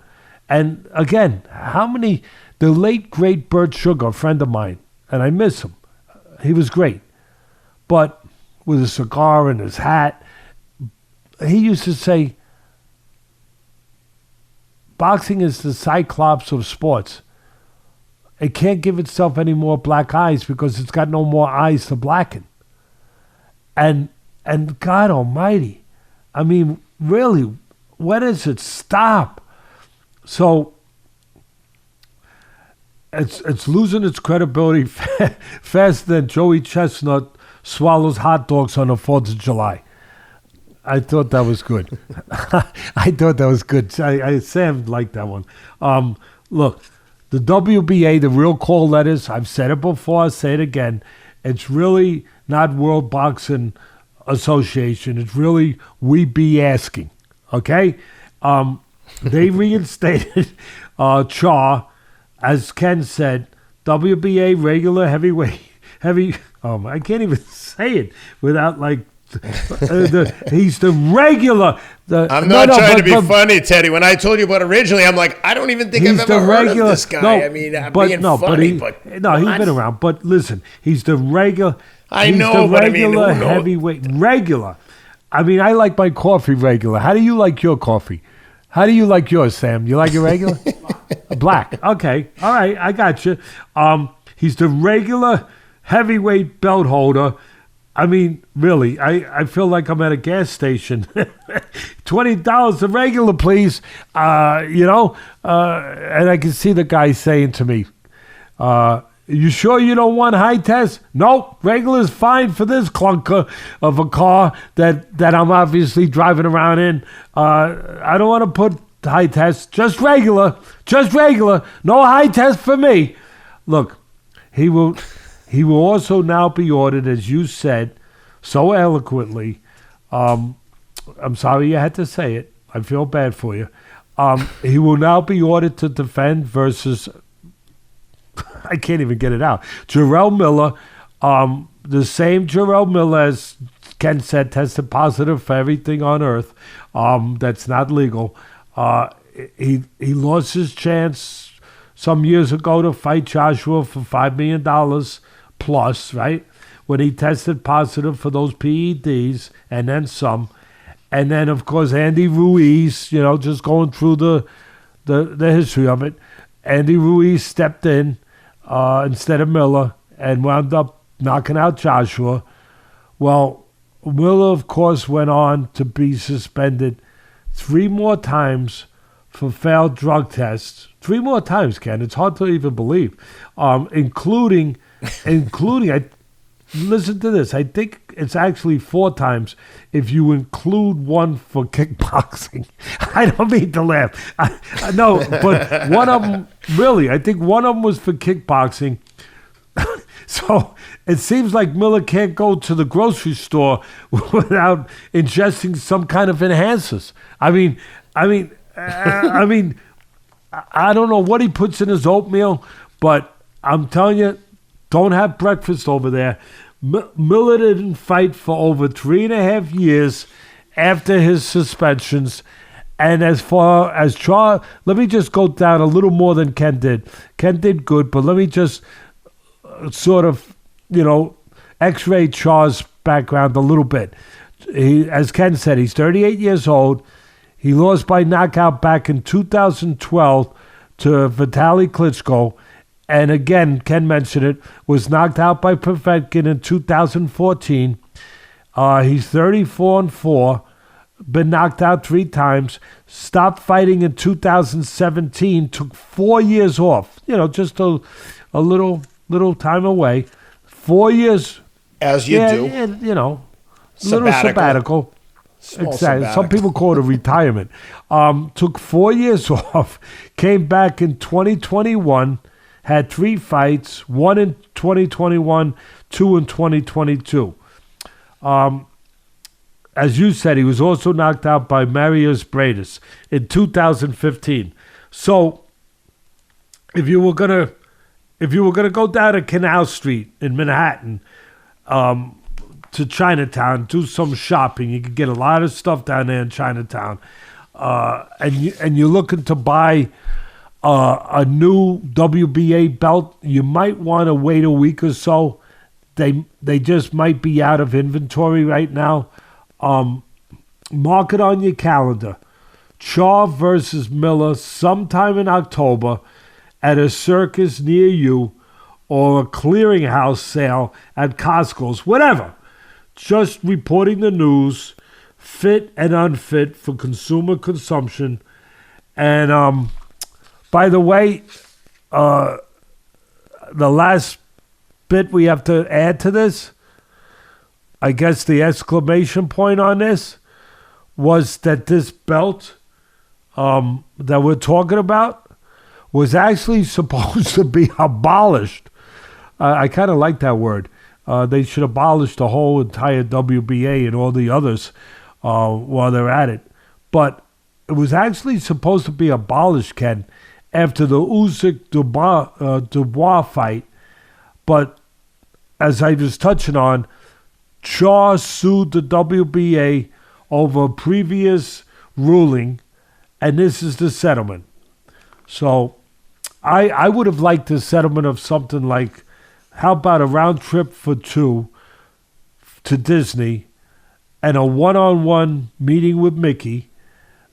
And again, the late, great Bert Sugar, a friend of mine, and I miss him. He was great. But with a cigar and his hat, he used to say, boxing is the cyclops of sports. It can't give itself any more black eyes because it's got no more eyes to blacken. And God almighty, I mean, really, when does it stop? So it's losing its credibility faster than Joey Chestnut swallows hot dogs on the 4th of July. I thought that was good. Sam liked that one. Look, the WBA, the real call letters, I've said it before, I'll say it again. It's really not World Boxing Association. It's really We Be Asking, okay? They reinstated Charr, as Ken said, WBA regular heavyweight, I can't even say it without he's the regular. I'm not trying to be funny, Teddy. When I told you about originally, I'm like, I don't even think I've ever heard of this guy. No, I mean, I'm being funny, but he's been around. But listen, he's the regular. I know, but I mean, heavyweight regular. I mean, I like my coffee regular. How do you like your coffee? How do you like yours, Sam? You like it regular? Black. Okay. All right. I got you. He's the regular heavyweight belt holder. I mean, really, I feel like I'm at a gas station. $20 a regular, please. And I can see the guy saying to me, you sure you don't want high test? Nope, regular's fine for this clunker of a car that I'm obviously driving around in. I don't want to put high test, just regular. No high test for me. Look, he will also now be ordered, as you said so eloquently. I'm sorry you had to say it. I feel bad for you. He will now be ordered to defend versus, I can't even get it out, Jarrell Miller. The same Jarrell Miller, as Ken said, tested positive for everything on earth. That's not legal. He lost his chance some years ago to fight Joshua for $5 million plus, right? When he tested positive for those PEDs and then some. And then, of course, Andy Ruiz, just going through the history of it. Andy Ruiz stepped in instead of Miller and wound up knocking out Joshua. Well, Miller, of course, went on to be suspended 3 more times for failed drug tests. 3 more times, Ken. It's hard to even believe. Including, listen to this. I think it's actually 4 times if you include one for kickboxing. I don't mean to laugh. No, but one of them, really, I think one of them was for kickboxing. So it seems like Miller can't go to the grocery store without ingesting some kind of enhancers. I mean, I don't know what he puts in his oatmeal, but I'm telling you, don't have breakfast over there Miller didn't fight for over 3.5 years after his suspensions. And as far as Charr, let me just go down a little more than Ken did. Ken did good, but let me just sort of, x-ray Charr's background a little bit. As Ken said, he's 38 years old. He lost by knockout back in 2012 to Vitaly Klitschko. And again, Ken mentioned it, was knocked out by Povetkin in 2014. He's 34-4, been knocked out 3 times, stopped fighting in 2017, took 4 years off, just a little time away. 4 years. As you do. And, little sabbatical. Exactly. Sabbatical. Some people call it a retirement. Took 4 years off, came back in 2021, had 3 fights, 1 in 2021, 2 in 2022. As you said, he was also knocked out by Marius Bradis in 2015. So, if you were gonna go down to Canal Street in Manhattan, to Chinatown, do some shopping, you could get a lot of stuff down there in Chinatown, and you're looking to buy a new WBA belt, you might want to wait a week or so. They just might be out of inventory right now. Mark it on your calendar. Charr versus Miller sometime in October at a circus near you or a clearinghouse sale at Costco's, whatever. Just reporting the news, fit and unfit for consumer consumption. And by the way, the last bit we have to add to this, I guess the exclamation point on this was that this belt that we're talking about was actually supposed to be abolished. I kind of like that word. They should abolish the whole entire WBA and all the others while they're at it. But it was actually supposed to be abolished, Ken, after the Usyk-Dubois fight. But as I was touching on, Charr sued the WBA over a previous ruling, and this is the settlement. So I would have liked a settlement of something like, how about a round trip for 2 to Disney and a one-on-one meeting with Mickey,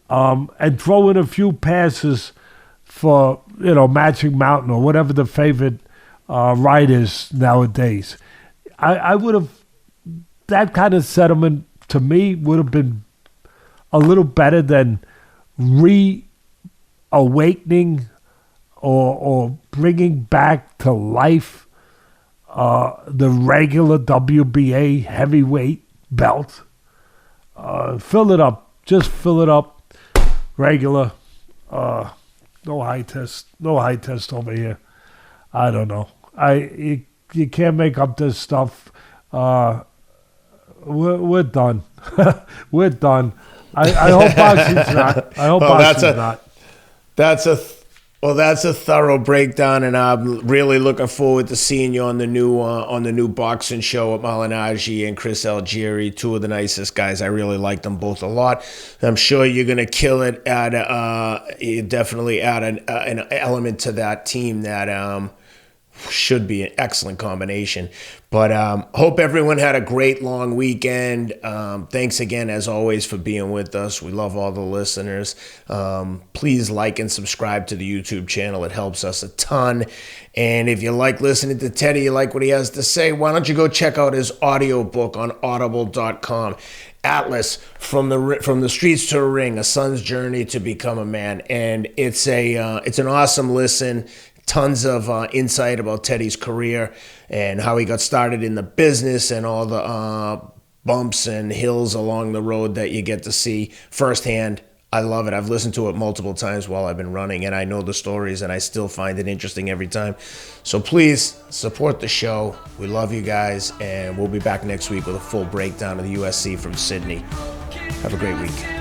and throw in a few passes for, Magic Mountain or whatever the favorite ride is nowadays. I would have, that kind of settlement to me would have been a little better than reawakening or bringing back to life the regular WBA heavyweight belt. Fill it up. Just fill it up. Regular. No high test. No high test over here. I don't know. You can't make up this stuff. We're done. We're done. I hope boxing's not. I hope boxing's not. That's a thorough breakdown, and I'm really looking forward to seeing you on the new boxing show with Malinaji and Chris Algieri, 2 of the nicest guys. I really like them both a lot. I'm sure you're gonna kill it. You definitely add an element to that team that should be an excellent combination. But hope everyone had a great long weekend. Thanks again, as always, for being with us. We love all the listeners. Please like and subscribe to the YouTube channel. It helps us a ton. And if you like listening to Teddy, you like what he has to say, why don't you go check out his audiobook on audible.com. Atlas, from the streets to the ring, a son's journey to become a man. And it's an awesome listen. Tons of insight about Teddy's career and how he got started in the business and all the bumps and hills along the road that you get to see firsthand. I love it. I've listened to it multiple times while I've been running, and I know the stories, and I still find it interesting every time. So please support the show. We love you guys, and we'll be back next week with a full breakdown of the USC from Sydney. Have a great week.